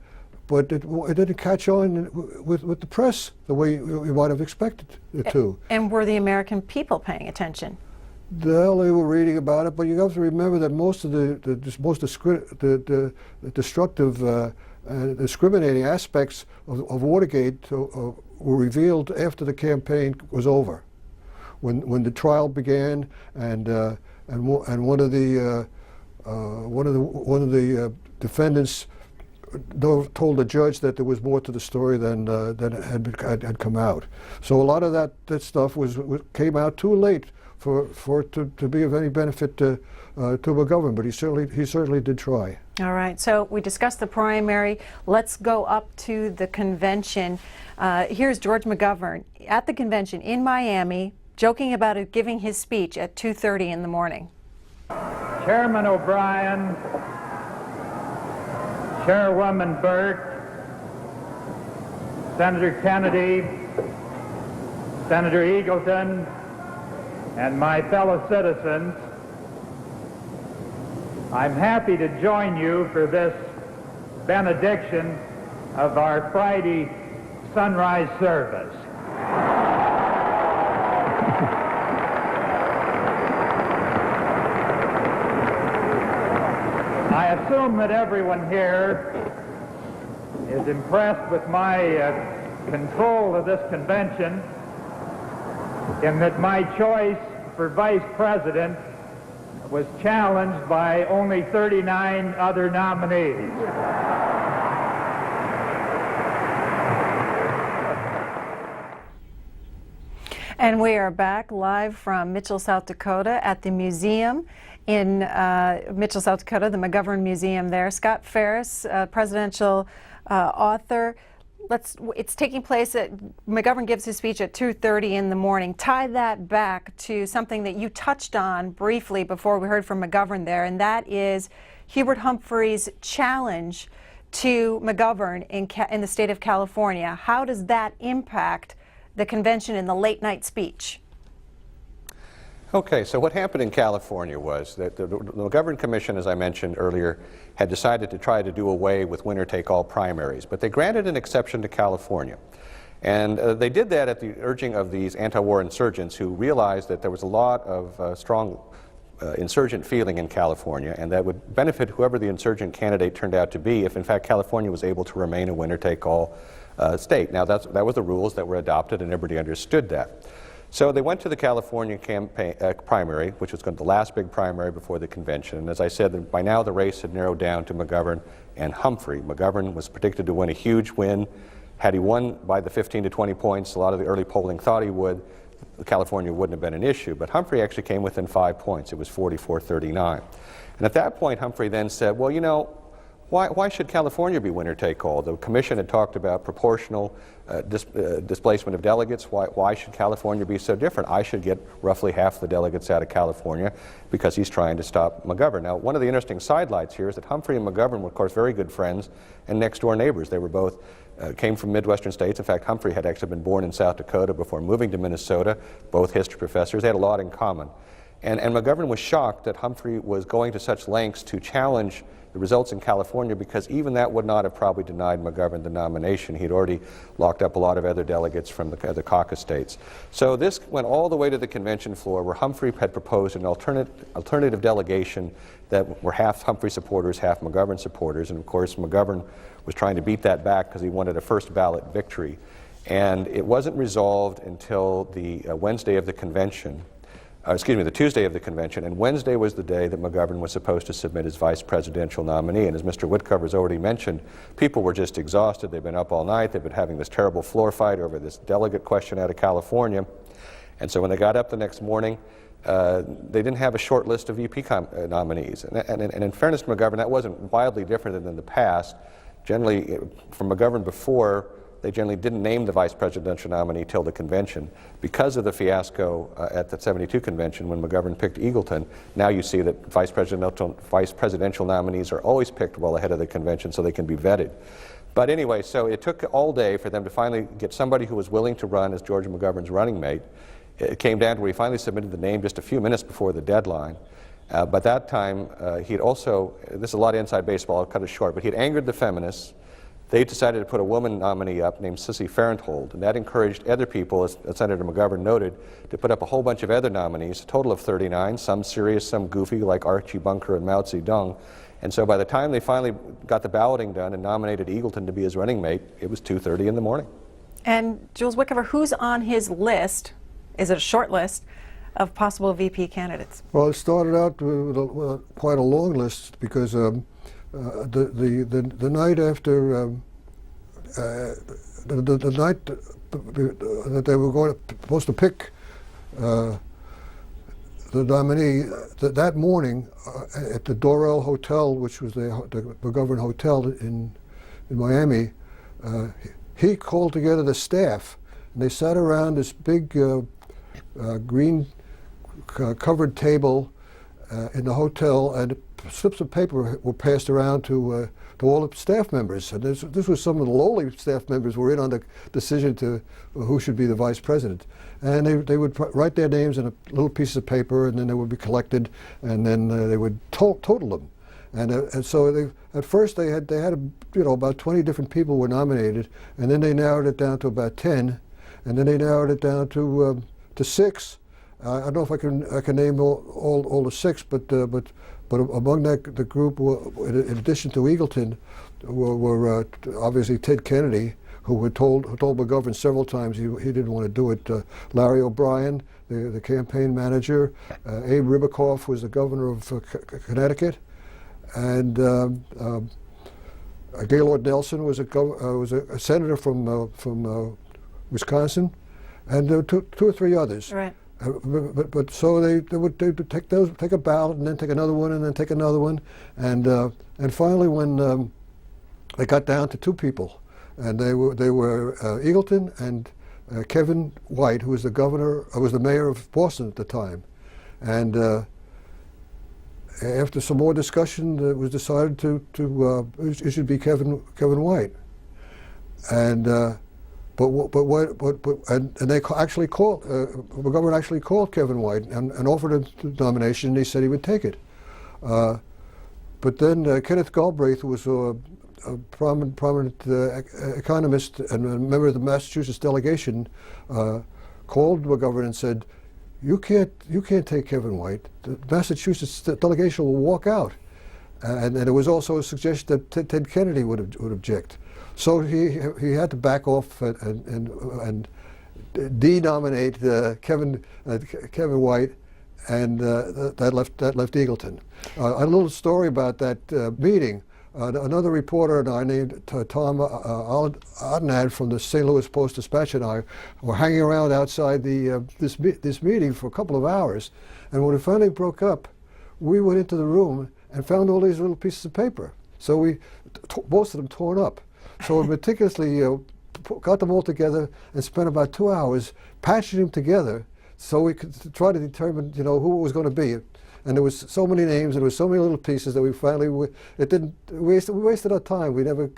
it didn't catch on with the press the way you might have expected it to. And were the American people paying attention? They were reading about it, but you have to remember that most of the destructive, discriminating aspects of Watergate were revealed after the campaign was over, when the trial began, and one of the defendants told the judge that there was more to the story than had come out. So a lot of that stuff came out too late for it to be of any benefit to McGovern, but he certainly did try. All right, so we discussed the primary. Let's go up to the convention. Here's George McGovern at the convention in Miami, joking about giving his speech at 2:30 in the morning. Chairman O'Brien, Chairwoman Burke, Senator Kennedy, Senator Eagleton, and my fellow citizens, I'm happy to join you for this benediction of our Friday sunrise service. I assume that everyone here is impressed with my control of this convention, in that my choice for vice president was challenged by only 39 other nominees. And we are back live from Mitchell, South Dakota at the museum in Mitchell, South Dakota, the McGovern Museum there. Scott Ferris, presidential author. It's taking place at, McGovern gives his speech at 2:30 in the morning. Tie that back to something that you touched on briefly before we heard from McGovern there, and that is Hubert Humphrey's challenge to McGovern in the state of California. How does that impact the convention in the late night speech? Okay, so what happened in California was that the McGovern Commission, as I mentioned earlier, had decided to try to do away with winner-take-all primaries, but they granted an exception to California. And they did that at the urging of these anti-war insurgents who realized that there was a lot of strong insurgent feeling in California, and that would benefit whoever the insurgent candidate turned out to be if, in fact, California was able to remain a winner-take-all state. Now, that was the rules that were adopted, and everybody understood that. So they went to the California campaign, primary, which was the last big primary before the convention. And as I said, by now the race had narrowed down to McGovern and Humphrey. McGovern was predicted to win a huge win. Had he won by the 15 to 20 points, a lot of the early polling thought he would, California wouldn't have been an issue. But Humphrey actually came within 5 points. It was 44-39. And at that point, Humphrey then said, well, you know, why should California be winner-take-all? The commission had talked about proportional displacement of delegates. Why should California be so different? I should get roughly half the delegates out of California because he's trying to stop McGovern. Now, one of the interesting sidelights here is that Humphrey and McGovern were, of course, very good friends and next-door neighbors. They were both came from Midwestern states. In fact, Humphrey had actually been born in South Dakota before moving to Minnesota, both history professors. They had a lot in common. And McGovern was shocked that Humphrey was going to such lengths to challenge the results in California, because even that would not have probably denied McGovern the nomination. He'd already locked up a lot of other delegates from the caucus states. So this went all the way to the convention floor, where Humphrey had proposed an alternative delegation that were half Humphrey supporters, half McGovern supporters. And of course, McGovern was trying to beat that back because he wanted a first ballot victory. And it wasn't resolved until the Wednesday of the convention. The Tuesday of the convention, and Wednesday was the day that McGovern was supposed to submit his vice presidential nominee. And as Mr. Whitcover's already mentioned, people were just exhausted. They've been up all night. They've been having this terrible floor fight over this delegate question out of California. And so when they got up the next morning, they didn't have a short list of VP nominees. And in fairness to McGovern, that wasn't wildly different than in the past. Generally, from McGovern before, they generally didn't name the vice presidential nominee till the convention. Because of the fiasco at the 72 convention when McGovern picked Eagleton, now you see that vice presidential nominees are always picked well ahead of the convention so they can be vetted. But anyway, so it took all day for them to finally get somebody who was willing to run as George McGovern's running mate. It came down to where he finally submitted the name just a few minutes before the deadline. By that time, he'd also, this is a lot of inside baseball, I'll cut it short, but he'd angered the feminists. They decided to put a woman nominee up named Sissy Farenthold, and that encouraged other people, as Senator McGovern noted, to put up a whole bunch of other nominees, a total of 39, some serious, some goofy, like Archie Bunker and Mao Zedong. And so by the time they finally got the balloting done and nominated Eagleton to be his running mate, it was 2:30 in the morning. And Jules Wickover, who's on his list? Is it a short list of possible VP candidates? Well, it started out with quite a long list, because the night after the night that they were supposed to pick the nominee, that morning at the Doral Hotel, which was the McGovern Hotel in Miami, he called together the staff, and they sat around this big green covered table, in the hotel, and slips of paper were passed around to all the staff members. And this was some of the lowly staff members who were in on the decision to who should be the vice president. And they would write their names in a little piece of paper, and then they would be collected, and then they would total them. And so at first they had about 20 different people were nominated, and then they narrowed it down to about 10, and then they narrowed it down to 6. I don't know if I can name all the 6, but among the group, in addition to Eagleton, were obviously Ted Kennedy, who had told McGovern several times he didn't want to do it. Larry O'Brien, the campaign manager, Abe Ribicoff was the governor of Connecticut, and Gaylord Nelson was a senator from Wisconsin, and there were two or three others. Right. But so they would take a ballot, and then take another one, and then take another one, and finally when they got down to 2 people, and they were Eagleton and Kevin White, who was the mayor of Boston at the time, and after some more discussion, it was decided it should be Kevin White, and they actually called McGovern actually called Kevin White and offered him the nomination, and he said he would take it. But then Kenneth Galbraith, who was a prominent economist and a member of the Massachusetts delegation, called McGovern and said, "You can't take Kevin White. The Massachusetts delegation will walk out." And there was also a suggestion that Ted Kennedy would object. So he had to back off and denominate Kevin White, and that left Eagleton. A little story about that meeting. Another reporter and I, named Tom Odenad from the St. Louis Post-Dispatch, and I were hanging around outside this meeting for a couple of hours. And when it finally broke up, we went into the room and found all these little pieces of paper. So most of them torn up. So we meticulously got them all together and spent about 2 hours patching them together so we could try to determine, who it was going to be. And there was so many names, and there was so many little pieces that we finally we wasted our time. We never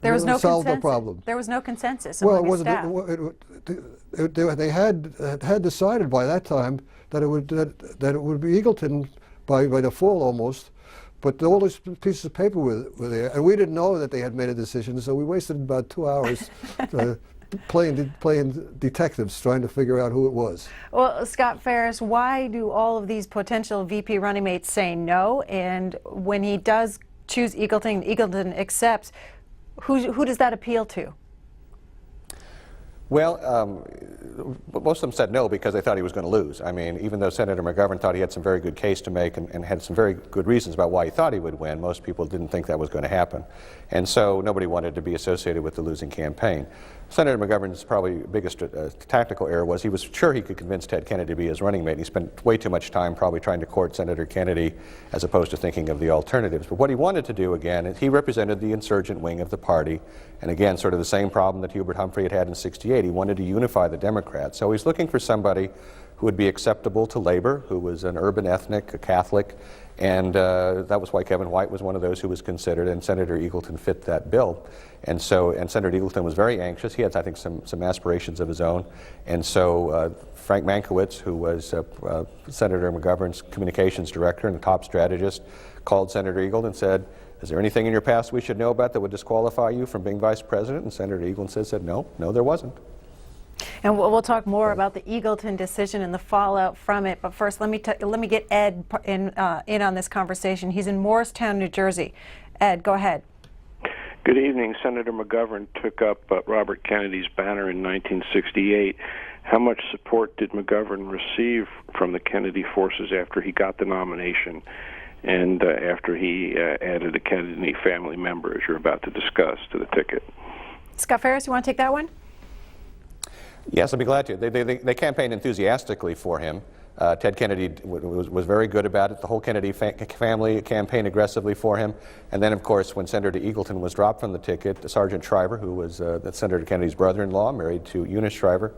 there was no solved the consensus. problem. There was no consensus Well, among the staff. they had decided by that time that it would be Eagleton by default almost. But all these pieces of paper were there, and we didn't know that they had made a decision, so we wasted about 2 hours playing detectives, trying to figure out who it was. Well, Scott Ferris, why do all of these potential VP running mates say no? And when he does choose Eagleton accepts, who does that appeal to? Well, most of them said no because they thought he was going to lose. I mean, even though Senator McGovern thought he had some very good case to make and had some very good reasons about why he thought he would win, most people didn't think that was going to happen. And so nobody wanted to be associated with the losing campaign. Senator McGovern's probably biggest tactical error was he was sure he could convince Ted Kennedy to be his running mate, and he spent way too much time probably trying to court Senator Kennedy as opposed to thinking of the alternatives. But what he wanted to do, again, is he represented the insurgent wing of the party, and again, sort of the same problem that Hubert Humphrey had in '68. He wanted to unify the Democrats. So he's looking for somebody who would be acceptable to labor, who was an urban ethnic, a Catholic, and that was why Kevin White was one of those who was considered, and Senator Eagleton fit that bill. And Senator Eagleton was very anxious. He had, I think, some aspirations of his own. And so Frank Mankiewicz, who was Senator McGovern's communications director and a top strategist, called Senator Eagleton and said, "Is there anything in your past we should know about that would disqualify you from being vice president?" And Senator Eagleton said, no, there wasn't. And we'll talk more about the Eagleton decision and the fallout from it. But first, let me get Ed in on this conversation. He's in Morristown, New Jersey. Ed, go ahead. Good evening. Senator McGovern took up Robert Kennedy's banner in 1968. How much support did McGovern receive from the Kennedy forces after he got the nomination and after he added a Kennedy family member, as you're about to discuss, to the ticket? Scott Ferris, you want to take that one? Yes, I'd be glad to. They campaigned enthusiastically for him. Ted Kennedy was very good about it. The whole Kennedy family campaigned aggressively for him. And then, of course, when Senator Eagleton was dropped from the ticket, Sergeant Shriver, who was Senator Kennedy's brother-in-law, married to Eunice Shriver,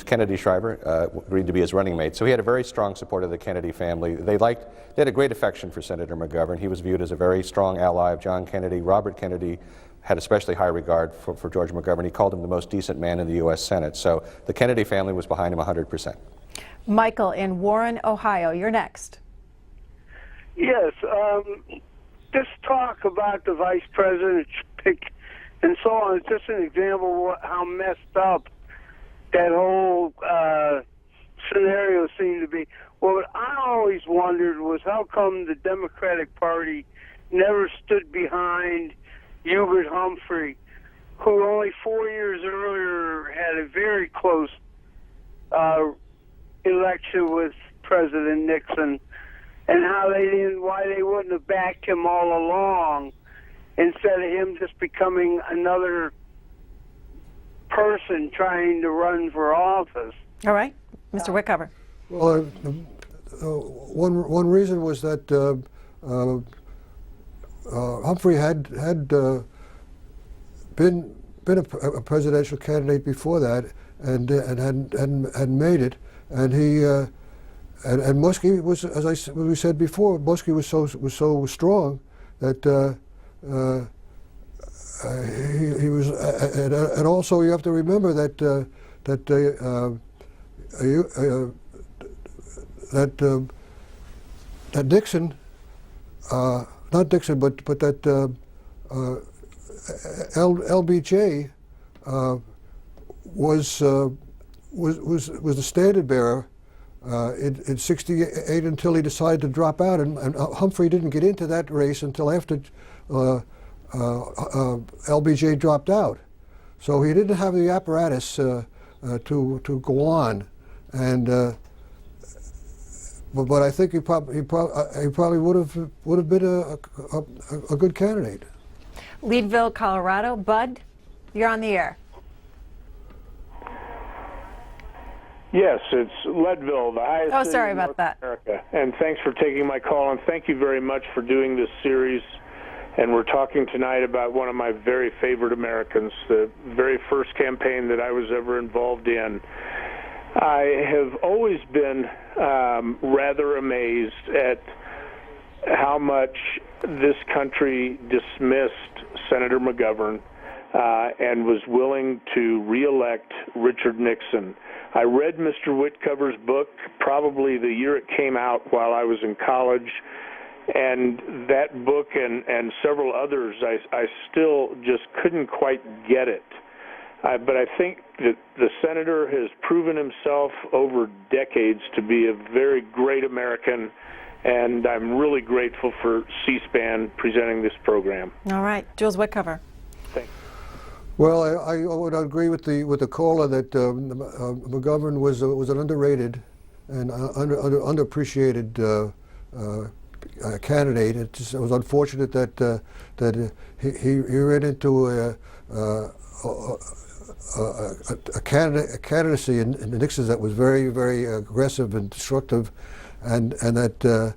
Kennedy Shriver agreed to be his running mate. So he had a very strong support of the Kennedy family. They had a great affection for Senator McGovern. He was viewed as a very strong ally of John Kennedy. Robert Kennedy had especially high regard for George McGovern. He called him the most decent man in the U.S. Senate. So the Kennedy family was behind him 100%. Michael in Warren, Ohio, you're next. Yes, this talk about the vice president's pick and so on is just an example of how messed up that whole scenario seemed to be. Well, what I always wondered was how come the Democratic Party never stood behind Hubert Humphrey, who only 4 years earlier had a very close election with President Nixon, and why they wouldn't have backed him all along instead of him just becoming another person trying to run for office. All right, Mr. Wickover. Well, one reason was that Humphrey had been a presidential candidate before that, and had made it, and he and Muskie was, as we said before, Muskie was so strong that he was, and also you have to remember that that Nixon, not Nixon, but that LBJ was the standard bearer in '68 until he decided to drop out, and Humphrey didn't get into that race until after LBJ dropped out. So he didn't have the apparatus to go on, and but I think he probably would have been a good candidate. Leadville, Colorado. Bud, you're on the air. Yes, it's Leadville, the highest Oh, city sorry in about North that. America. And thanks for taking my call, and thank you very much for doing this series. And we're talking tonight about one of my very favorite Americans, the very first campaign that I was ever involved in. I have always been rather amazed at how much this country dismissed Senator McGovern and was willing to re-elect Richard Nixon. I read Mr. Whitcover's book probably the year it came out while I was in college, and that book and several others, I still just couldn't quite get it. But I think that the senator has proven himself over decades to be a very great American, and I'm really grateful for C-SPAN presenting this program. All right, Jules Whitcover. Thanks. Well, I would agree with the caller that McGovern was an underrated and underappreciated candidate. It was unfortunate that he ran into a candidacy in Nixon that was very, very aggressive and destructive, and that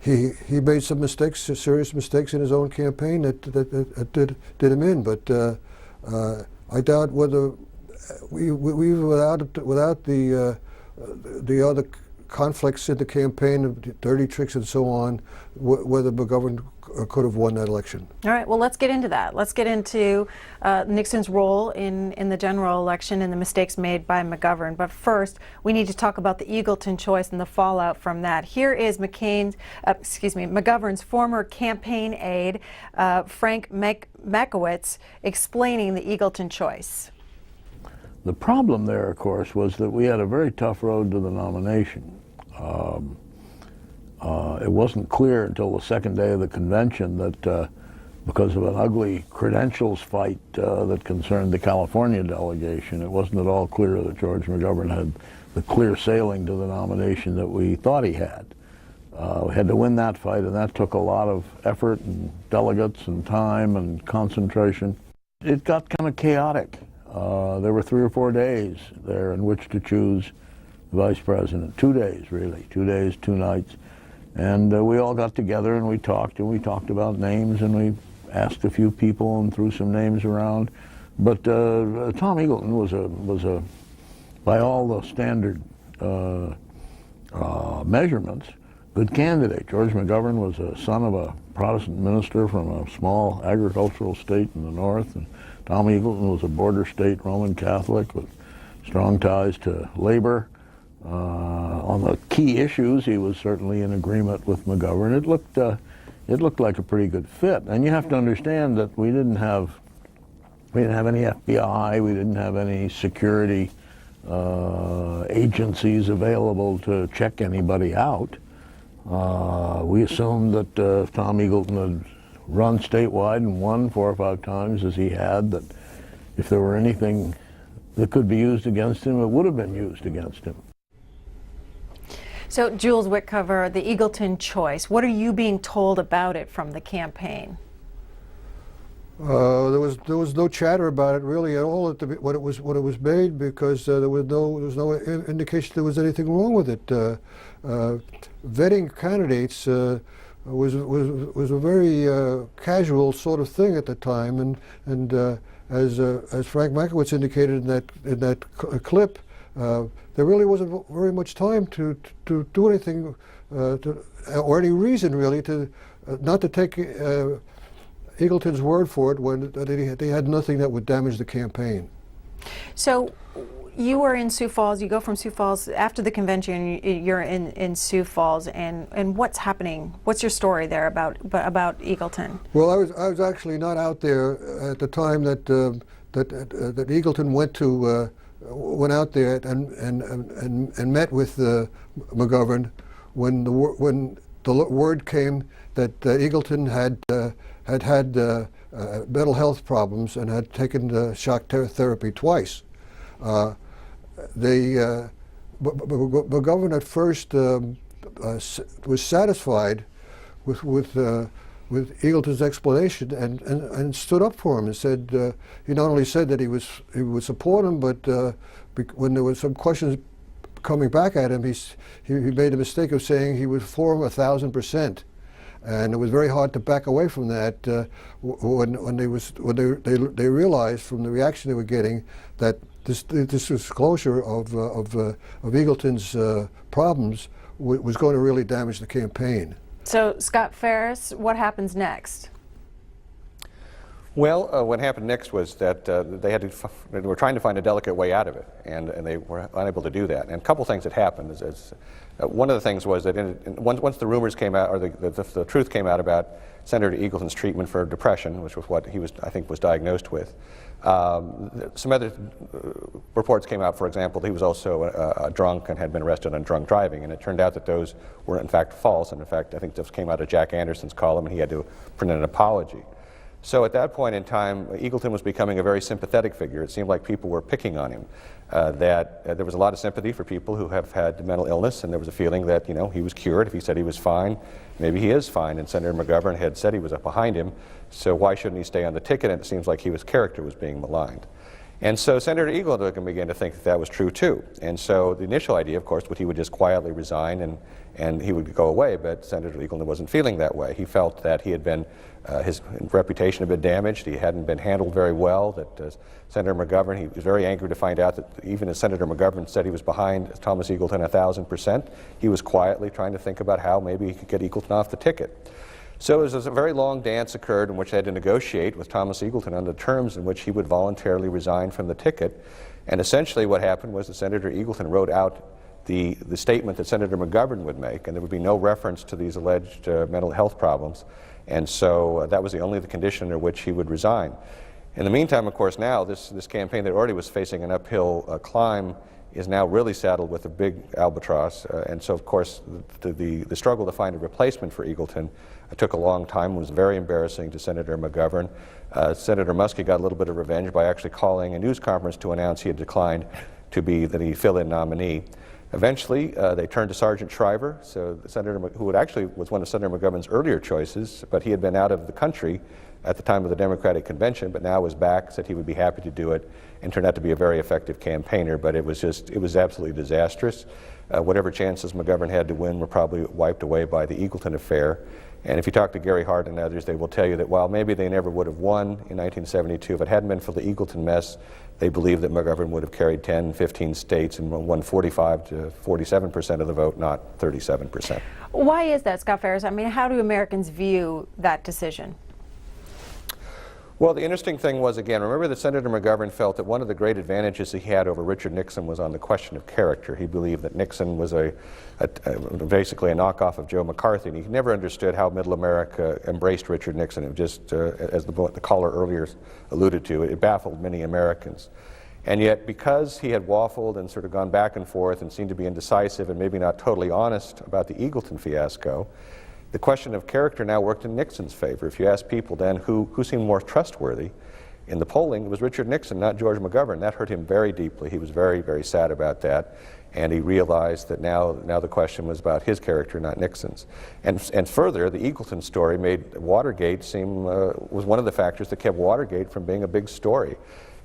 he made some mistakes, serious mistakes in his own campaign that did him in. But I doubt whether we without the other conflicts in the campaign, dirty tricks and so on, whether McGovern could have won that election. All right, well, let's get into that. Let's get into Nixon's role in the general election and the mistakes made by McGovern. But first, we need to talk about the Eagleton choice and the fallout from that. Here is McGovern's former campaign aide, Frank Makowitz, explaining the Eagleton choice. The problem there, of course, was that we had a very tough road to the nomination. It wasn't clear until the second day of the convention that because of an ugly credentials fight that concerned the California delegation, it wasn't at all clear that George McGovern had the clear sailing to the nomination that we thought he had. We had to win that fight, and that took a lot of effort and delegates and time and concentration. It got kind of chaotic. There were 3 or 4 days there in which to choose the vice president. 2 days, really. 2 days, 2 nights. And we all got together and we talked about names, and we asked a few people and threw some names around. But Tom Eagleton was a by all the standard measurements, good candidate. George McGovern was a son of a Protestant minister from a small agricultural state in the north, and Tom Eagleton was a border state Roman Catholic with strong ties to labor. On the key issues, he was certainly in agreement with McGovern. It looked like a pretty good fit. And you have to understand that we didn't have any FBI, we didn't have any security agencies available to check anybody out. We assumed that if Tom Eagleton had run statewide and won 4 or 5 times as he had, that if there were anything that could be used against him, it would have been used against him. So, Jules Wickover, the Eagleton choice, what are you being told about it from the campaign? There was no chatter about it really at all when it was made, because there was no indication there was anything wrong with it. Vetting candidates was a very casual sort of thing at the time, and as Frank Makowitz indicated in that clip, there really wasn't very much time to do anything, or any reason really to not to take Eagleton's word for it when they had nothing that would damage the campaign. So you were in Sioux Falls, you go from Sioux Falls after the convention, you're in Sioux Falls, and what's happening? What's your story there about Eagleton? Well, I was actually not out there at the time that Eagleton went out there and met with McGovern when the word came that Eagleton had mental health problems and had taken shock therapy twice. McGovern at first was satisfied with Eagleton's explanation and stood up for him and said, he not only said that he would support him, but when there was some questions coming back at him, he made the mistake of saying he was for him 1,000%. And it was very hard to back away from that when they realized from the reaction they were getting that this disclosure of Eagleton's problems was going to really damage the campaign. So, Scott Ferris, what happens next? Well, what happened next was that they were trying to find a delicate way out of it, and they were unable to do that. And a couple things that happened. One of the things was that once the rumors came out, or the truth came out about Senator Eagleton's treatment for depression, which was what he I think was diagnosed with, some other reports came out. For example, he was also a drunk and had been arrested on drunk driving, and it turned out that those were in fact false. And in fact, I think this came out of Jack Anderson's column, and he had to print an apology. So at that point in time, Eagleton was becoming a very sympathetic figure. It seemed like people were picking on him, that there was a lot of sympathy for people who have had mental illness, and there was a feeling that, he was cured. If he said he was fine, maybe he is fine. And Senator McGovern had said he was up behind him, so why shouldn't he stay on the ticket? And it seems like his character was being maligned. And so Senator Eagleton began to think that was true too. And so the initial idea, of course, was he would just quietly resign and he would go away, but Senator Eagleton wasn't feeling that way. He felt that he had been, his reputation had been damaged, he hadn't been handled very well, that Senator McGovern, he was very angry to find out that even as Senator McGovern said he was behind Thomas Eagleton 1,000%, he was quietly trying to think about how maybe he could get Eagleton off the ticket. So it was a very long dance occurred in which they had to negotiate with Thomas Eagleton on the terms in which he would voluntarily resign from the ticket. And essentially what happened was that Senator Eagleton wrote out the statement that Senator McGovern would make, and there would be no reference to these alleged mental health problems. And so that was the condition under which he would resign. In the meantime, of course, now this campaign that already was facing an uphill climb is now really saddled with a big albatross. And so, of course, the struggle to find a replacement for Eagleton took a long time, was very embarrassing to Senator McGovern. Senator Muskie got a little bit of revenge by actually calling a news conference to announce he had declined to be the fill-in nominee. Eventually, they turned to Sergeant Shriver, so the senator who actually was one of Senator McGovern's earlier choices, but he had been out of the country at the time of the Democratic Convention, but now was back, said he would be happy to do it, and turned out to be a very effective campaigner, but it was absolutely disastrous. Whatever chances McGovern had to win were probably wiped away by the Eagleton affair. And if you talk to Gary Hart and others, they will tell you that while maybe they never would have won in 1972, if it hadn't been for the Eagleton mess, they believe that McGovern would have carried 10, 15 states and won 45 to 47% of the vote, not 37%. Why is that, Scott Ferris? I mean, how do Americans view that decision? Well, the interesting thing was, again, remember that Senator McGovern felt that one of the great advantages he had over Richard Nixon was on the question of character. He believed that Nixon was basically a knockoff of Joe McCarthy, and he never understood how Middle America embraced Richard Nixon. It just, as the caller earlier alluded to, it baffled many Americans. And yet, because he had waffled and sort of gone back and forth and seemed to be indecisive and maybe not totally honest about the Eagleton fiasco, the question of character now worked in Nixon's favor. If you ask people then who seemed more trustworthy in the polling, it was Richard Nixon, not George McGovern. That hurt him very deeply. He was very, very sad about that. And he realized that now the question was about his character, not Nixon's. And further, the Eagleton story made Watergate seem, was one of the factors that kept Watergate from being a big story.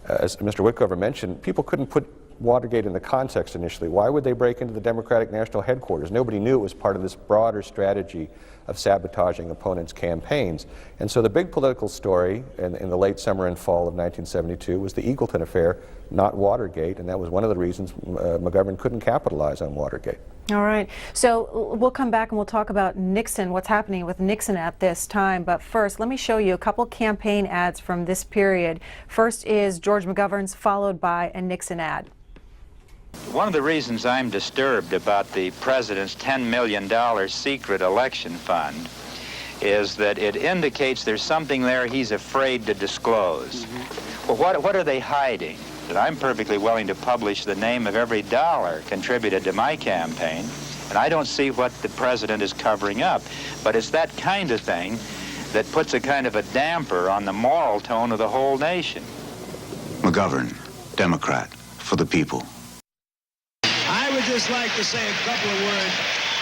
As Mr. Wickover mentioned, people couldn't put Watergate in the context initially. Why would they break into the Democratic National Headquarters? Nobody knew it was part of this broader strategy of sabotaging opponents' campaigns. And so the big political story in the late summer and fall of 1972 was the Eagleton affair, not Watergate, and that was one of the reasons McGovern couldn't capitalize on Watergate. All right. So we'll come back and we'll talk about Nixon, what's happening with Nixon at this time. But first, let me show you a couple campaign ads from this period. First is George McGovern's, followed by a Nixon ad. One of the reasons I'm disturbed about the president's $10 million secret election fund is that it indicates there's something there he's afraid to disclose. Well, what are they hiding? That I'm perfectly willing to publish the name of every dollar contributed to my campaign, and I don't see what the president is covering up. But it's that kind of thing that puts a kind of a damper on the moral tone of the whole nation. McGovern, Democrat, for the people. I would just like to say a couple of words.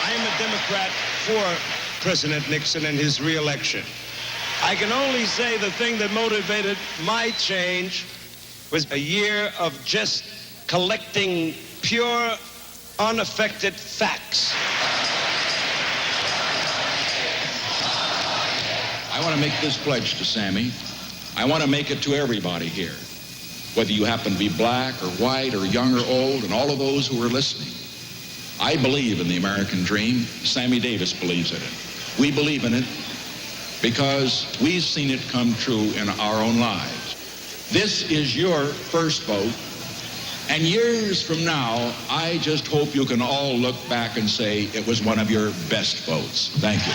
I am a Democrat for President Nixon and his re-election. I can only say the thing that motivated my change was a year of just collecting pure, unaffected facts. I want to make this pledge to Sammy. I want to make it to everybody here, whether you happen to be black or white or young or old, and all of those who are listening. I believe in the American dream. Sammy Davis believes in it. We believe in it because we've seen it come true in our own lives. This is your first vote, and years from now, I just hope you can all look back and say it was one of your best votes. Thank you.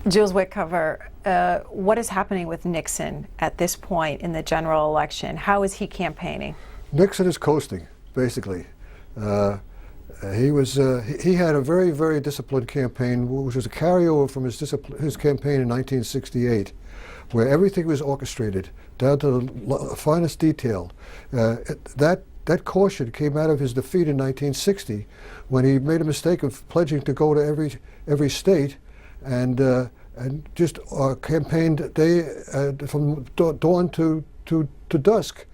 Jules Wickover, what is happening with Nixon at this point in the general election? How is he campaigning? Nixon is coasting, basically. He had a very, very disciplined campaign, which was a carryover from his campaign in 1968, where everything was orchestrated down to the finest detail. That caution came out of his defeat in 1960, when he made a mistake of pledging to go to every state, and just campaigned from dawn to dusk.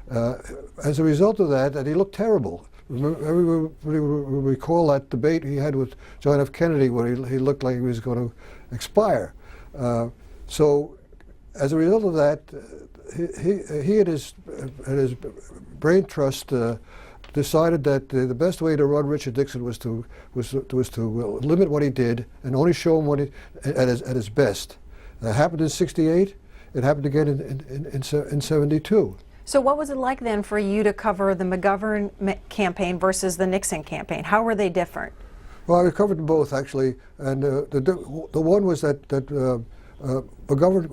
As a result of that, and he looked terrible. Everybody will recall that debate he had with John F. Kennedy, where he looked like he was going to expire. So, as a result of that, he and his brain trust decided that the best way to run Richard Nixon was to limit what he did and only show him at his best. That happened in '68. It happened again in '72. So what was it like then for you to cover the McGovern campaign versus the Nixon campaign? How were they different? Well, I covered them both, actually, and the one was that McGovern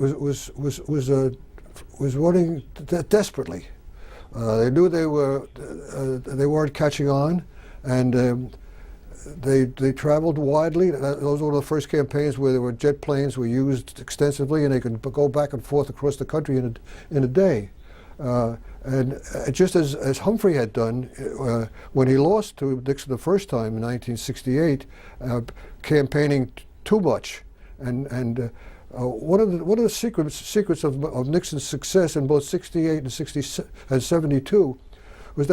was running desperately. They knew they weren't catching on, and they traveled widely. Those were the first campaigns where there were jet planes were used extensively, and they could go back and forth across the country in a day. And just as Humphrey had done when he lost to Nixon the first time in 1968, campaigning too much, and one of the secrets of Nixon's success in both '68 and '72 was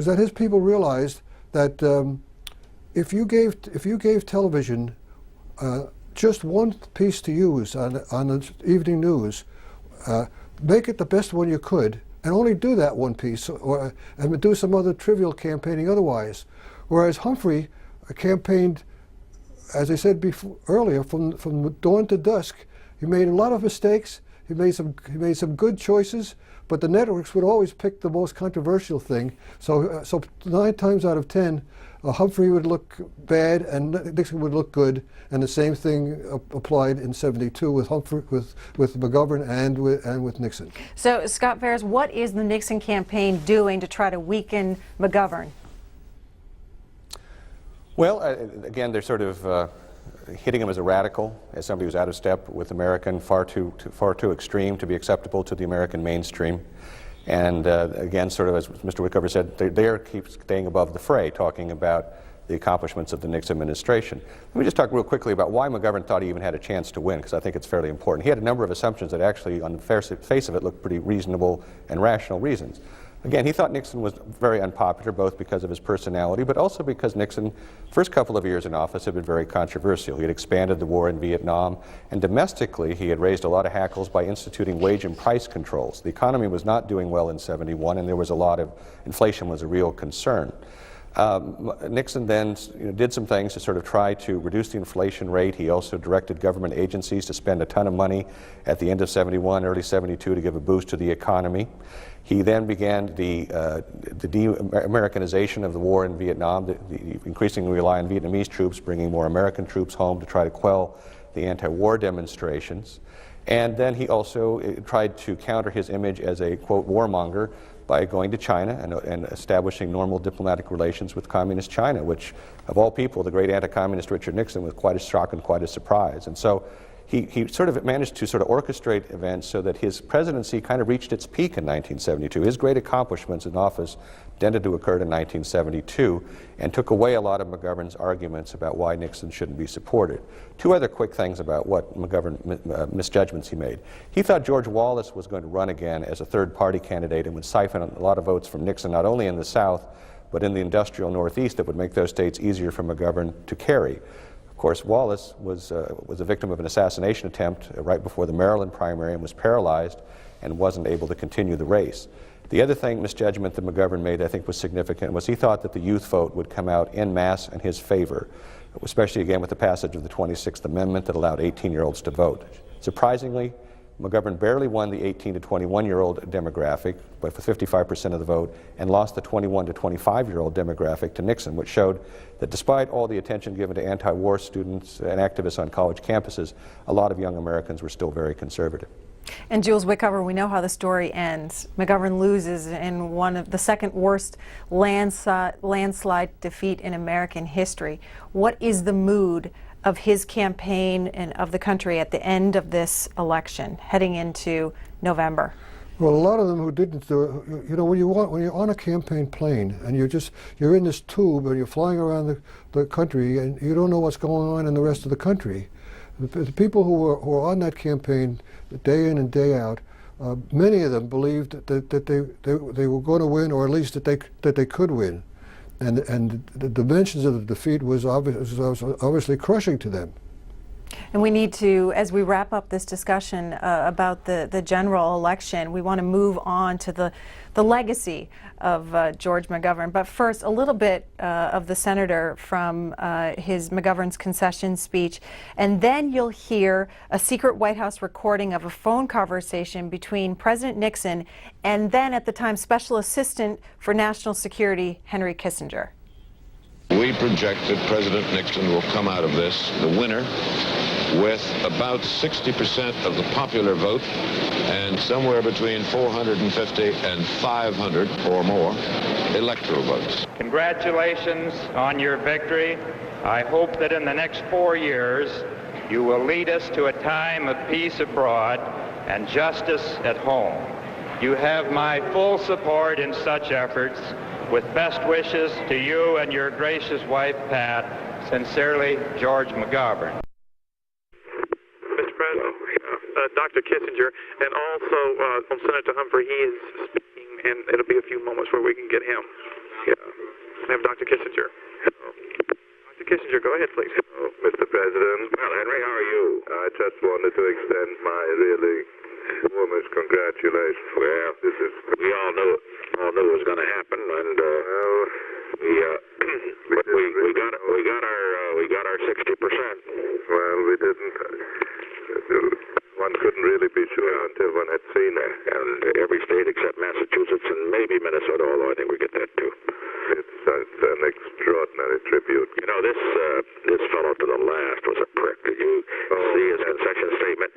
that his people realized that if you gave television just one piece to use on the evening news, make it the best one you could, and only do that one piece, and do some other trivial campaigning otherwise. Whereas Humphrey campaigned, as I said earlier, from dawn to dusk. He made a lot of mistakes. He made some good choices, but the networks would always pick the most controversial thing. So 9 times out of 10, Humphrey would look bad and Nixon would look good, and the same thing applied in '72 with Humphrey, with McGovern and with Nixon. So, Scott Ferris, what is the Nixon campaign doing to try to weaken McGovern? Well, again, they're sort of hitting him as a radical, as somebody who's out of step with American, far too extreme to be acceptable to the American mainstream. And again, sort of as Mr. Wickover said, they keep staying above the fray, talking about the accomplishments of the Nixon administration. Let me just talk real quickly about why McGovern thought he even had a chance to win, because I think it's fairly important. He had a number of assumptions that actually, on the face of it, looked pretty reasonable and rational reasons. Again, he thought Nixon was very unpopular, both because of his personality, but also because Nixon, first couple of years in office, had been very controversial. He had expanded the war in Vietnam, and domestically, he had raised a lot of hackles by instituting wage and price controls. The economy was not doing well in '71, and there was a lot of inflation was a real concern. Nixon then did some things to sort of try to reduce the inflation rate. He also directed government agencies to spend a ton of money at the end of '71, early '72 to give a boost to the economy. He then began the de-Americanization of the war in Vietnam, the increasingly rely on Vietnamese troops, bringing more American troops home to try to quell the anti-war demonstrations. And then he also tried to counter his image as a, quote, warmonger by going to China and establishing normal diplomatic relations with communist China, which, of all people, the great anti-communist Richard Nixon was quite a shock and quite a surprise. And so he sort of managed to sort of orchestrate events so that his presidency kind of reached its peak in 1972. His great accomplishments in office tended to occur in 1972 and took away a lot of McGovern's arguments about why Nixon shouldn't be supported. 2 other quick things about what McGovern misjudgments he made. He thought George Wallace was going to run again as a third-party candidate and would siphon a lot of votes from Nixon, not only in the South, but in the industrial Northeast, that would make those states easier for McGovern to carry. Of course, Wallace was a victim of an assassination attempt right before the Maryland primary and was paralyzed and wasn't able to continue the race. The other misjudgment that McGovern made, I think, was significant, was he thought that the youth vote would come out en masse in his favor, especially again with the passage of the 26th Amendment that allowed 18-year-olds to vote. Surprisingly, McGovern barely won the 18 to 21-year-old demographic, but with 55% of the vote, and lost the 21 to 25-year-old demographic to Nixon, which showed that despite all the attention given to anti-war students and activists on college campuses, a lot of young Americans were still very conservative. And Jules Wickover, we know how the story ends. McGovern loses in one of the second worst landslide defeat in American history. What is the mood of his campaign and of the country at the end of this election, heading into November? Well, a lot of them who didn't do it, you know, when you're on a campaign plane and you're in this tube and you're flying around the country and you don't know what's going on in the rest of the country, the people who were on that campaign day in and day out, many of them believed that they were going to win, or at least that they could win. And the dimensions of the defeat was obviously crushing to them. And we need to, as we wrap up this discussion about the general election, we want to move on to the legacy of George McGovern. But first, a little bit of the senator from his McGovern's concession speech, and then you'll hear a secret White House recording of a phone conversation between President Nixon and then, at the time, Special Assistant for National Security Henry Kissinger. We project that President Nixon will come out of this the winner with about 60% of the popular vote and somewhere between 450 and 500 or more electoral votes. Congratulations on your victory. I hope that in the next 4 years you will lead us to a time of peace abroad and justice at home. You have my full support in such efforts. With best wishes to you and your gracious wife, Pat. Sincerely, George McGovern. Mr. President, Dr. Kissinger, and also from Senator Humphrey, he is speaking and it'll be a few moments where we can get him. Yeah. I have Dr. Kissinger. Hello. Dr. Kissinger, go ahead, please. Hello, Mr. President. Well, Henry, how are you? I just wanted to extend my really warmest congratulations. Well, we all knew it was going to happen, and we got our 60%. Well, we didn't. One couldn't really be sure until one had seen it. And every state except Massachusetts and maybe Minnesota, although I think we get that too. It's an extraordinary tribute. You know, this fellow to the last was a prick. Did you see his concession statement?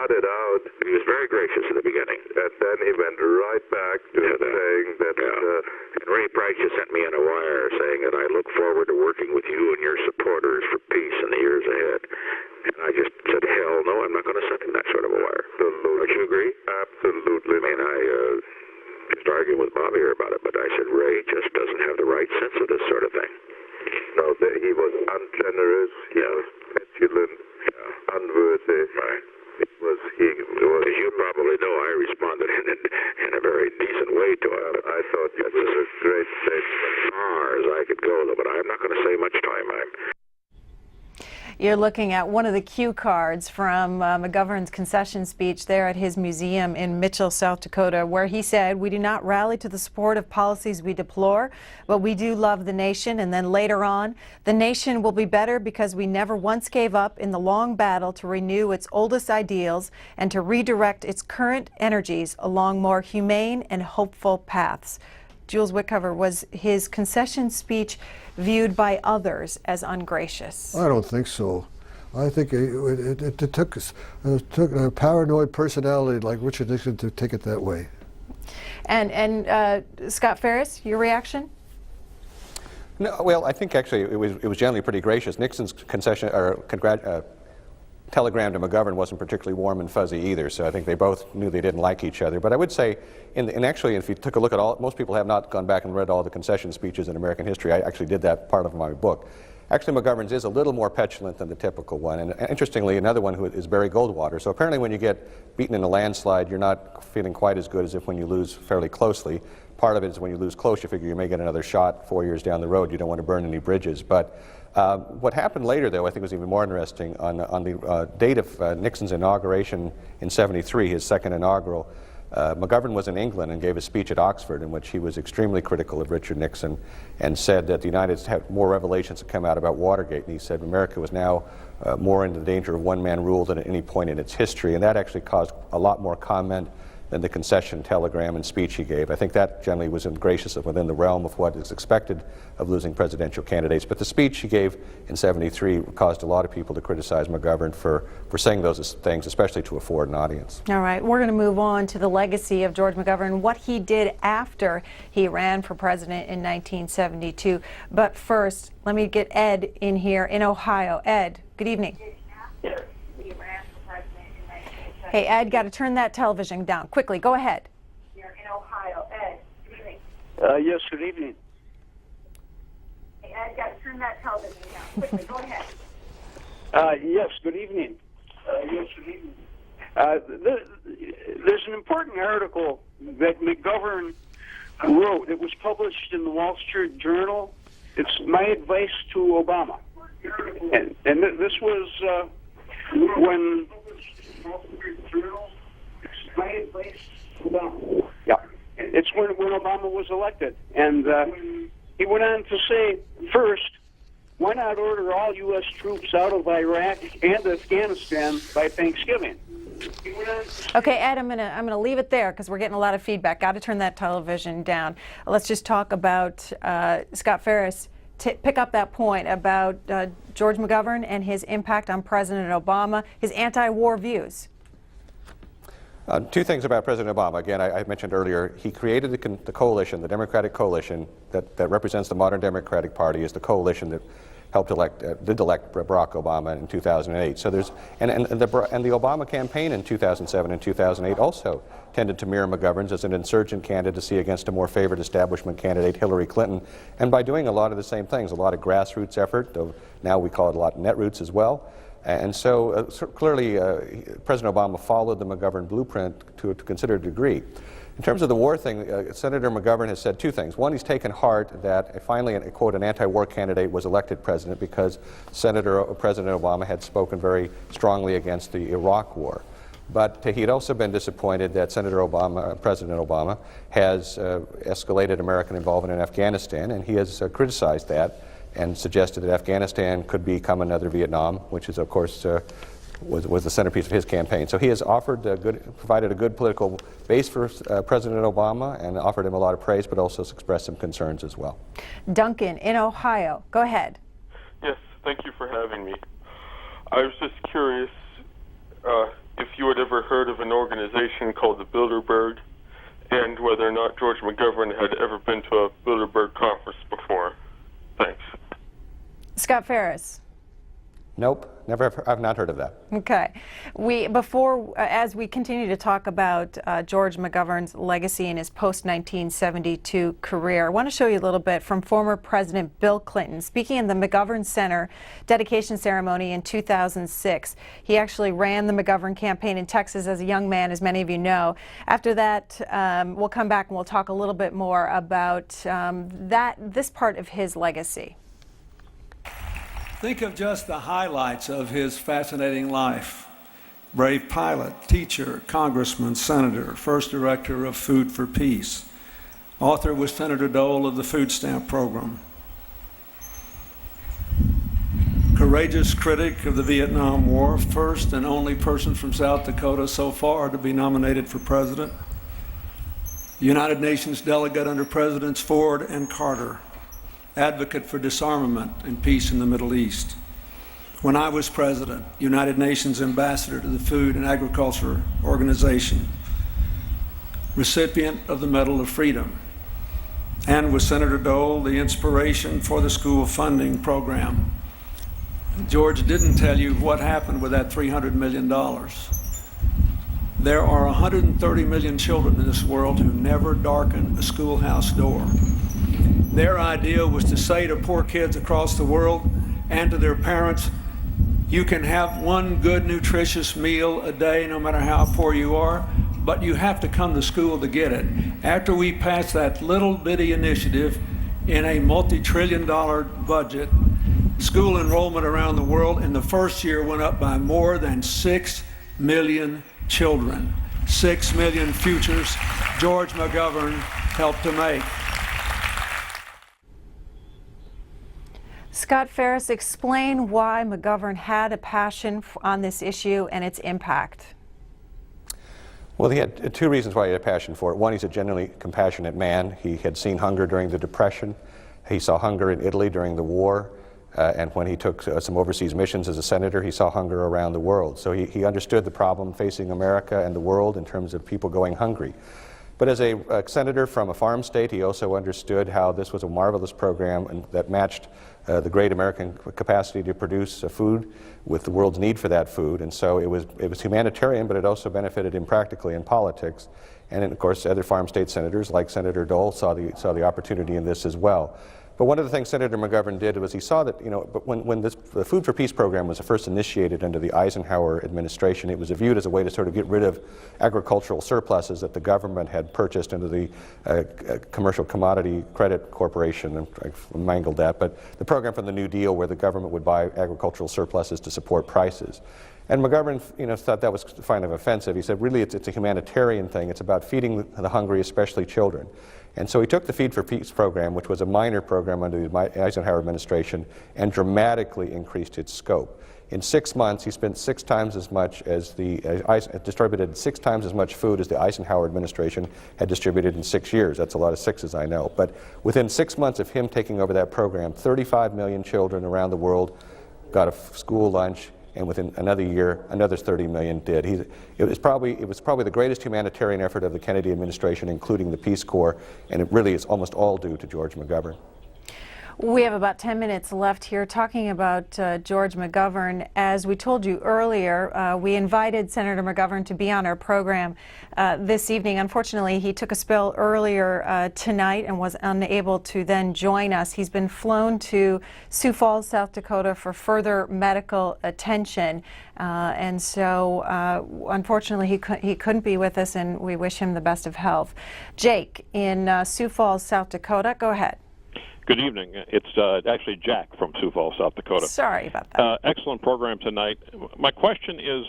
Started out. He was very gracious in the beginning. And then he went right back to saying that... And Ray Price just sent me on a wire saying that I look forward to working with you and your supporters for peace in the years ahead. And I just said, hell no, I'm not going to send him that sort of a wire. Absolutely. Don't you agree? Absolutely. I mean, I just argued with Bob here about it, but I said, Ray just doesn't have the right sense of this sort of thing. No, he was ungenerous, he was petulant, unworthy. Right. As you probably know, I responded in a very decent way to it. I thought you were a great state. As far as I could go, though, but I'm not going to say much time. You're looking at one of the cue cards from McGovern's concession speech there at his museum in Mitchell, South Dakota, where he said, "We do not rally to the support of policies we deplore, but we do love the nation." And then later on, "The nation will be better because we never once gave up in the long battle to renew its oldest ideals and to redirect its current energies along more humane and hopeful paths." Jules Wickover, was his concession speech viewed by others as ungracious? I don't think so. I think it took a paranoid personality like Richard Nixon to take it that way. And Scott Ferris, your reaction? No, well, I think actually it was generally pretty gracious. Nixon's concession or telegram to McGovern wasn't particularly warm and fuzzy either, so I think they both knew they didn't like each other. But I would say, and actually, if you took a look at most people have not gone back and read all the concession speeches in American history. I actually did that part of my book. Actually, McGovern's is a little more petulant than the typical one. And interestingly, another one who is Barry Goldwater. So apparently when you get beaten in a landslide, you're not feeling quite as good as if when you lose fairly closely. Part of it is when you lose close, you figure you may get another shot 4 years down the road. You don't want to burn any bridges. But what happened later, though, I think was even more interesting. On the date of Nixon's inauguration in '73, his second inaugural, McGovern was in England and gave a speech at Oxford in which he was extremely critical of Richard Nixon and said that the United States had more revelations had come out about Watergate. And he said America was now more in the danger of one-man rule than at any point in its history. And that actually caused a lot more comment than the concession telegram and speech he gave. I think that generally was gracious within the realm of what is expected of losing presidential candidates. But the speech he gave in '73 caused a lot of people to criticize McGovern for saying those things, especially to a foreign audience. All right, we're going to move on to the legacy of George McGovern, what he did after he ran for president in 1972. But first, let me get Ed in here in Ohio. Ed, good evening. Hey, Ed, got to turn that television down. Quickly, go ahead. You're in Ohio. Ed, good evening. Yes, good evening. Hey, Ed, got to turn that television down. Quickly, go ahead. Yes, good evening. There's an important article that McGovern wrote. It was published in the Wall Street Journal. It's My Advice to Obama. And this was when... Yeah, it's when Obama was elected, and he went on to say, first, why not order all U.S. troops out of Iraq and Afghanistan by Thanksgiving? Okay, Ed, I'm gonna leave it there because we're getting a lot of feedback. Got to turn that television down. Let's just talk about Scott Ferris. Pick up that point about George McGovern and his impact on President Obama, his anti-war views. Two things about President Obama. Again, I mentioned earlier, he created the coalition, the Democratic coalition that represents the modern Democratic Party, is the coalition that did elect Barack Obama in 2008. So there's and the Obama campaign in 2007 and 2008 also tended to mirror McGovern's as an insurgent candidacy against a more favored establishment candidate, Hillary Clinton, and by doing a lot of the same things, a lot of grassroots effort. Now we call it a lot of netroots as well. And so clearly President Obama followed the McGovern blueprint to a considerable degree. In terms of the war thing, Senator McGovern has said two things. One, he's taken heart that finally, quote, an anti-war candidate was elected president because President Obama had spoken very strongly against the Iraq War. But he had also been disappointed that President Obama has escalated American involvement in Afghanistan, and he has criticized that and suggested that Afghanistan could become another Vietnam, which is, of course, was the centerpiece of his campaign. So he has provided a good political base for President Obama and offered him a lot of praise, but also expressed some concerns as well. Duncan in Ohio, go ahead. Yes, thank you for having me. I was just curious if you had ever heard of an organization called the Bilderberg, and whether or not George McGovern had ever been to a Bilderberg conference before. Thanks. Scott Ferris. Nope, I've not heard of that. Okay. As we continue to talk about George McGovern's legacy and his post-1972 career, I want to show you a little bit from former President Bill Clinton. Speaking in the McGovern Center dedication ceremony in 2006, he actually ran the McGovern campaign in Texas as a young man, as many of you know. After that, we'll come back and we'll talk a little bit more about this part of his legacy. Think of just the highlights of his fascinating life. Brave pilot, teacher, congressman, senator, first director of Food for Peace. Author with Senator Dole of the food stamp program. Courageous critic of the Vietnam War, first and only person from South Dakota so far to be nominated for president. United Nations delegate under Presidents Ford and Carter. Advocate for disarmament and peace in the Middle East. When I was president, United Nations ambassador to the Food and Agriculture Organization. Recipient of the Medal of Freedom. And with Senator Dole, the inspiration for the school funding program. George didn't tell you what happened with that $300 million. There are 130 million children in this world who never darken a schoolhouse door. Their idea was to say to poor kids across the world and to their parents, you can have one good, nutritious meal a day, no matter how poor you are, but you have to come to school to get it. After we passed that little bitty initiative in a multi-trillion-dollar budget, school enrollment around the world in the first year went up by more than 6 million children. 6 million futures George McGovern helped to make. Scott Ferris, explain why McGovern had a passion on this issue and its impact. Well, he had two reasons why he had a passion for it. One, he's a genuinely compassionate man. He had seen hunger during the Depression. He saw hunger in Italy during the war. And when he took some overseas missions as a senator, he saw hunger around the world. So he understood the problem facing America and the world in terms of people going hungry. But as a senator from a farm state, he also understood how this was a marvelous program that matched the great American capacity to produce food with the world's need for that food. And so it was humanitarian, but it also benefited him practically in politics. And then, of course, other farm state senators like Senator Dole saw the opportunity in this as well. But one of the things Senator McGovern did was he saw that, when the Food for Peace program was first initiated under the Eisenhower administration, it was viewed as a way to sort of get rid of agricultural surpluses that the government had purchased under the Commercial Commodity Credit Corporation, and I mangled that, but the program from the New Deal where the government would buy agricultural surpluses to support prices. And McGovern, thought that was kind of offensive. He said, really, it's a humanitarian thing. It's about feeding the hungry, especially children. And so he took the Feed for Peace program, which was a minor program under the Eisenhower administration, and dramatically increased its scope. In 6 months, he spent 6 times as much as distributed 6 times as much food as the Eisenhower administration had distributed in 6 years. That's a lot of sixes, I know. But within 6 months of him taking over that program, 35 million children around the world got a school lunch, and within another year, another 30 million did. It was probably the greatest humanitarian effort of the Kennedy administration, including the Peace Corps, and it really is almost all due to George McGovern. We have about 10 minutes left here talking about George McGovern. As we told you earlier, we invited Senator McGovern to be on our program this evening. Unfortunately, he took a spill earlier tonight and was unable to then join us. He's been flown to Sioux Falls, South Dakota for further medical attention. And so, unfortunately, he couldn't be with us, and we wish him the best of health. Jake in Sioux Falls, South Dakota, go ahead. Good evening. It's actually Jack from Sioux Falls, South Dakota. Sorry about that. Excellent program tonight. My question is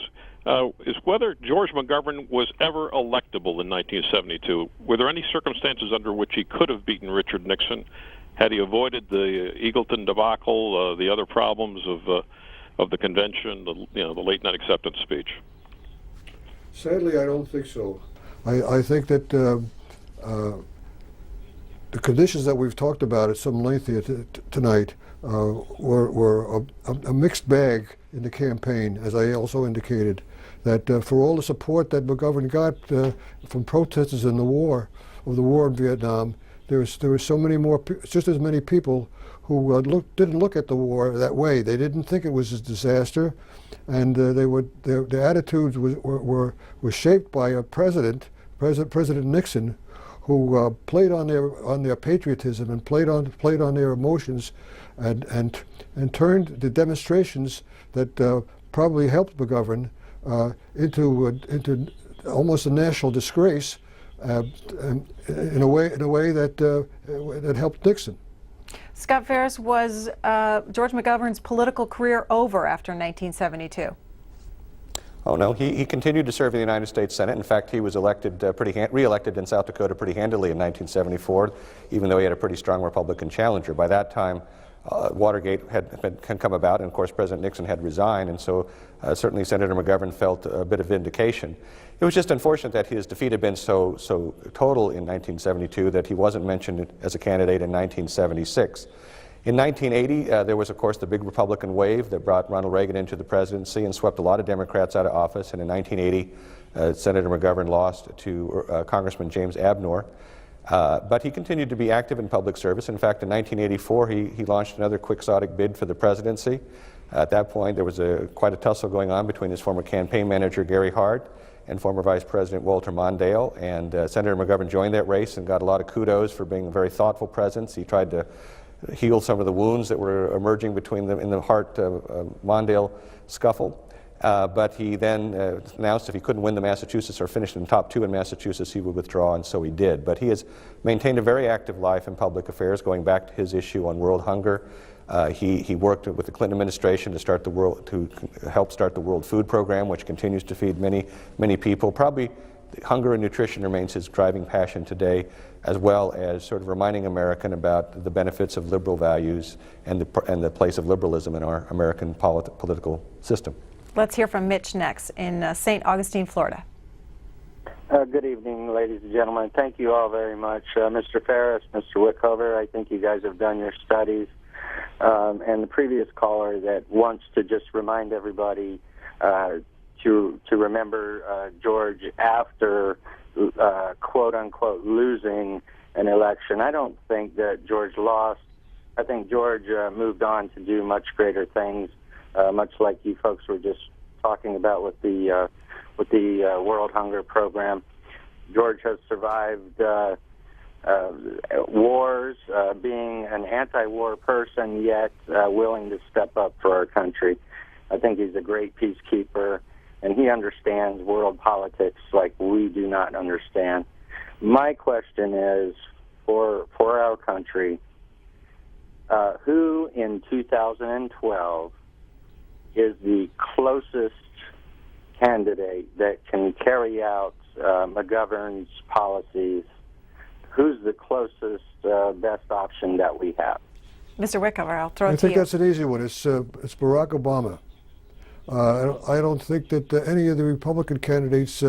whether George McGovern was ever electable in 1972. Were there any circumstances under which he could have beaten Richard Nixon? Had he avoided the Eagleton debacle, the other problems of the convention, the late night acceptance speech? Sadly, I don't think so. I think that the conditions that we've talked about at some length here tonight were a mixed bag in the campaign, as I also indicated, that for all the support that McGovern got from protesters in the war in Vietnam, there were so many more, just as many people who didn't look at the war that way. They didn't think it was a disaster, and their attitudes were shaped by a President Nixon, who played on their patriotism and played on their emotions, and turned the demonstrations that probably helped McGovern into almost a national disgrace, in a way that helped Nixon. Scott Ferris, was George McGovern's political career over after 1972? Oh, no, he continued to serve in the United States Senate. In fact, he was elected, re-elected in South Dakota pretty handily in 1974, even though he had a pretty strong Republican challenger. By that time, Watergate had come about, and of course President Nixon had resigned, and so certainly Senator McGovern felt a bit of vindication. It was just unfortunate that his defeat had been so total in 1972 that he wasn't mentioned as a candidate in 1976. In 1980, there was, of course, the big Republican wave that brought Ronald Reagan into the presidency and swept a lot of Democrats out of office. And in 1980, Senator McGovern lost to Congressman James Abnor. But he continued to be active in public service. In fact, in 1984, he launched another quixotic bid for the presidency. At that point, there was quite a tussle going on between his former campaign manager, Gary Hart, and former Vice President Walter Mondale. And Senator McGovern joined that race and got a lot of kudos for being a very thoughtful presence. He tried to heal some of the wounds that were emerging between them in the Hart-Mondale scuffle. But he then announced if he couldn't win the Massachusetts or finish in the top 2 in Massachusetts, he would withdraw, and so he did. But he has maintained a very active life in public affairs, going back to his issue on world hunger. He worked with the Clinton administration to help start the World Food Program, which continues to feed many people. Probably hunger and nutrition remains his driving passion today, as well as sort of reminding American about the benefits of liberal values and the place of liberalism in our American political system. Let's hear from Mitch next in St. Augustine, Florida. Good evening, ladies and gentlemen. Thank you all very much. Mr. Ferris, Mr. Wickover, I think you guys have done your studies. And the previous caller that wants to just remind everybody to remember George after quote-unquote losing an election. I don't think that George lost. I think George moved on to do much greater things, much like you folks were just talking about with the World Hunger Program. George has survived wars, being an anti-war person, yet willing to step up for our country. I think he's a great peacekeeper, and he understands world politics like we do not understand. My question is, for our country, who in 2012 is the closest candidate that can carry out McGovern's policies? Who's the closest, best option that we have? Mr. Wickover, I'll throw it to you. I think that's an easy one. It's Barack Obama. I don't think that any of the Republican candidates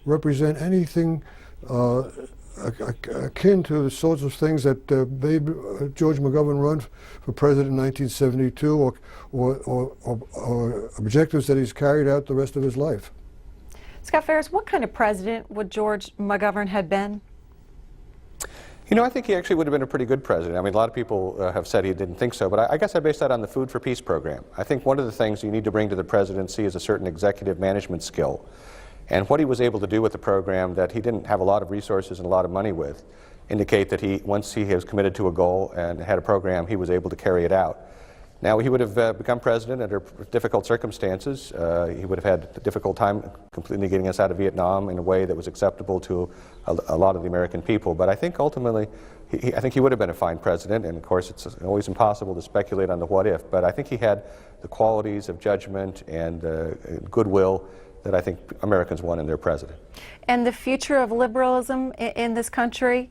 represent anything akin to the sorts of things that made George McGovern run for president in 1972 or objectives that he's carried out the rest of his life. Scott Ferris, what kind of president would George McGovern have been? You know, I think he actually would have been a pretty good president. I mean, a lot of people have said he didn't think so, but I guess I base that on the Food for Peace program. I think one of the things you need to bring to the presidency is a certain executive management skill. And what he was able to do with the program that he didn't have a lot of resources and a lot of money with indicate that once he was committed to a goal and had a program, he was able to carry it out. Now, he would have become president under difficult circumstances. He would have had a difficult time completely getting us out of Vietnam in a way that was acceptable to a lot of the American people. But I think ultimately, I think he would have been a fine president. And of course, it's always impossible to speculate on the what if. But I think he had the qualities of judgment and goodwill that I think Americans want in their president. And the future of liberalism in this country?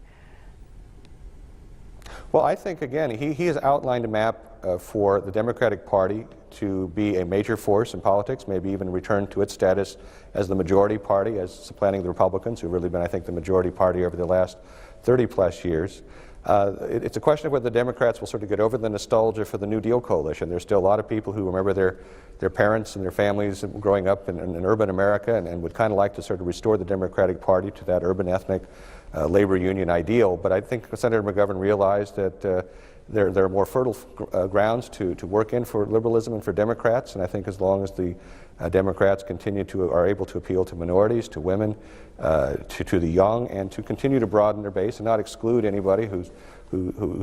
Well, I think, again, he has outlined a map for the Democratic Party to be a major force in politics, maybe even return to its status as the majority party, as supplanting the Republicans, who've really been, I think, the majority party over the last 30-plus years. It's a question of whether the Democrats will sort of get over the nostalgia for the New Deal coalition. There's still a lot of people who remember their parents and their families growing up in urban America and would kind of like to sort of restore the Democratic Party to that urban ethnic labor union ideal. But I think Senator McGovern realized that there are more fertile grounds to work in for liberalism and for Democrats, and I think as long as the Democrats are able to appeal to minorities, to women, to the young, and to continue to broaden their base and not exclude anybody who's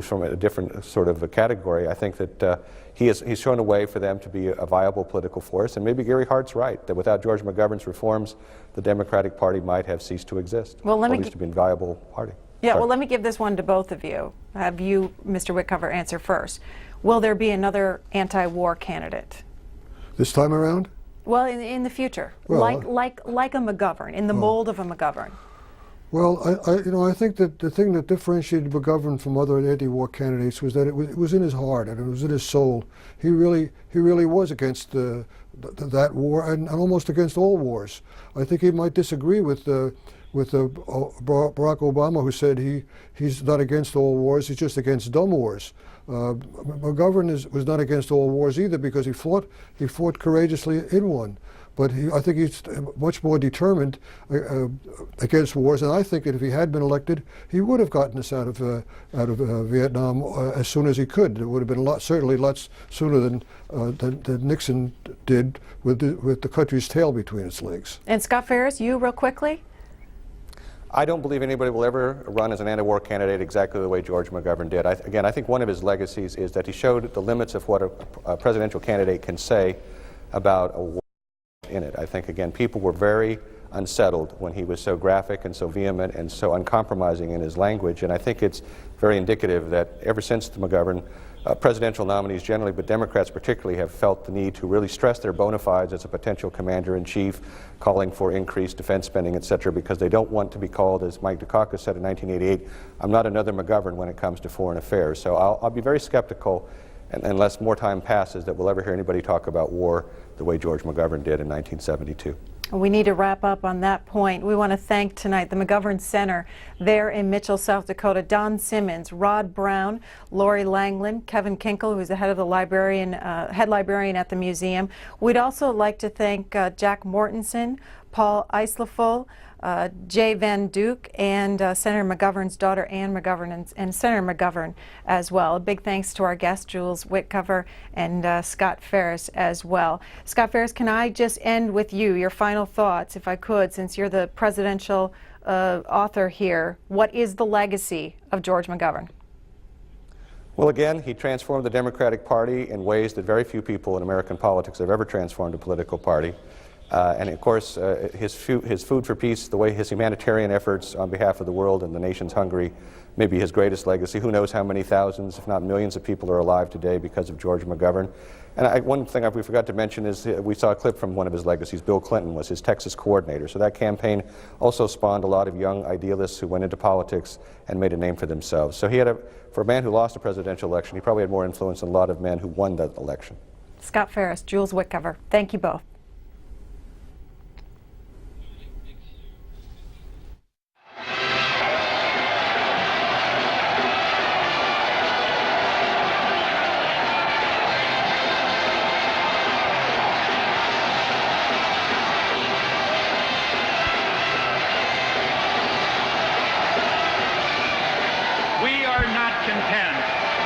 from a different sort of a category, I think that he's shown a way for them to be a viable political force. And maybe Gary Hart's right, that without George McGovern's reforms, the Democratic Party might have ceased to exist, well, or at least to be a viable party. Yeah, well, let me give this one to both of you. Have you, Mr. Wickover, answer first. Will there be another anti-war candidate? This time around? Well, in the future, Well, like a McGovern, in the mold of a McGovern. Well, I think that the thing that differentiated McGovern from other anti-war candidates was that it was in his heart and it was in his soul. He really was against that war and almost against all wars. I think he might disagree with Barack Obama, who said he's not against all wars, he's just against dumb wars. McGovern was not against all wars either, because he fought courageously in one. But I think he's much more determined against wars, and I think that if he had been elected, he would have gotten us out of Vietnam as soon as he could. It would have been certainly lots sooner than Nixon did, with the country's tail between its legs. And Scott Ferris, you real quickly? I don't believe anybody will ever run as an anti-war candidate exactly the way George McGovern did. Again, I think one of his legacies is that he showed the limits of what a presidential candidate can say about a war in it. I think, again, people were very unsettled when he was so graphic and so vehement and so uncompromising in his language, and I think it's very indicative that ever since the McGovern presidential nominees generally, but Democrats particularly, have felt the need to really stress their bona fides as a potential commander-in-chief, calling for increased defense spending, et cetera, because they don't want to be called, as Mike Dukakis said in 1988, I'm not another McGovern when it comes to foreign affairs. So I'll be very skeptical, unless more time passes, that we'll ever hear anybody talk about war the way George McGovern did in 1972. We need to wrap up on that point. We want to thank tonight the McGovern Center there in Mitchell, South Dakota, Don Simmons, Rod Brown, Lori Langland, Kevin Kinkle, who's the head of the head librarian at the museum. We'd also like to thank Jack Mortensen, Paul Eisleful, Jay Van Duke, and Senator McGovern's daughter, Ann McGovern, and Senator McGovern as well. A big thanks to our guests, Jules Wickover and Scott Ferris as well. Scott Ferris, can I just end with you, your final thoughts, if I could, since you're the presidential author here. What is the legacy of George McGovern? Well, again, he transformed the Democratic Party in ways that very few people in American politics have ever transformed a political party. And of course, his Food for Peace, the way his humanitarian efforts on behalf of the world and the nation's hungry, may be his greatest legacy. Who knows how many thousands, if not millions, of people are alive today because of George McGovern. And one thing we forgot to mention is we saw a clip from one of his legacies. Bill Clinton was his Texas coordinator. So that campaign also spawned a lot of young idealists who went into politics and made a name for themselves. So for a man who lost a presidential election, he probably had more influence than a lot of men who won that election. Scott Ferris, Jules Wickover, thank you both.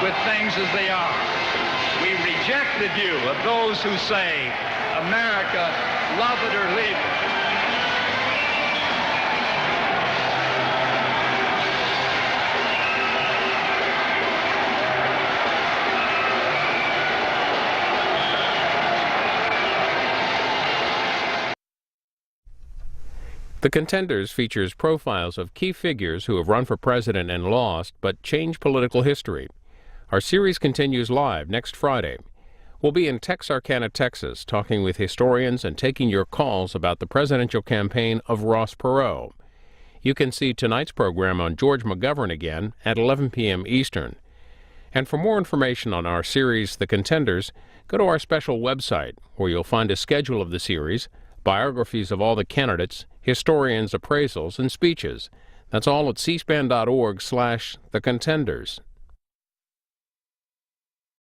with things as they are. We reject the view of those who say, America, love it or leave it. The Contenders features profiles of key figures who have run for president and lost, but changed political history. Our series continues live next Friday. We'll be in Texarkana, Texas, talking with historians and taking your calls about the presidential campaign of Ross Perot. You can see tonight's program on George McGovern again at 11 p.m. Eastern. And for more information on our series, The Contenders, go to our special website, where you'll find a schedule of the series, biographies of all the candidates, historians' appraisals, and speeches. That's all at cspan.org/thecontenders.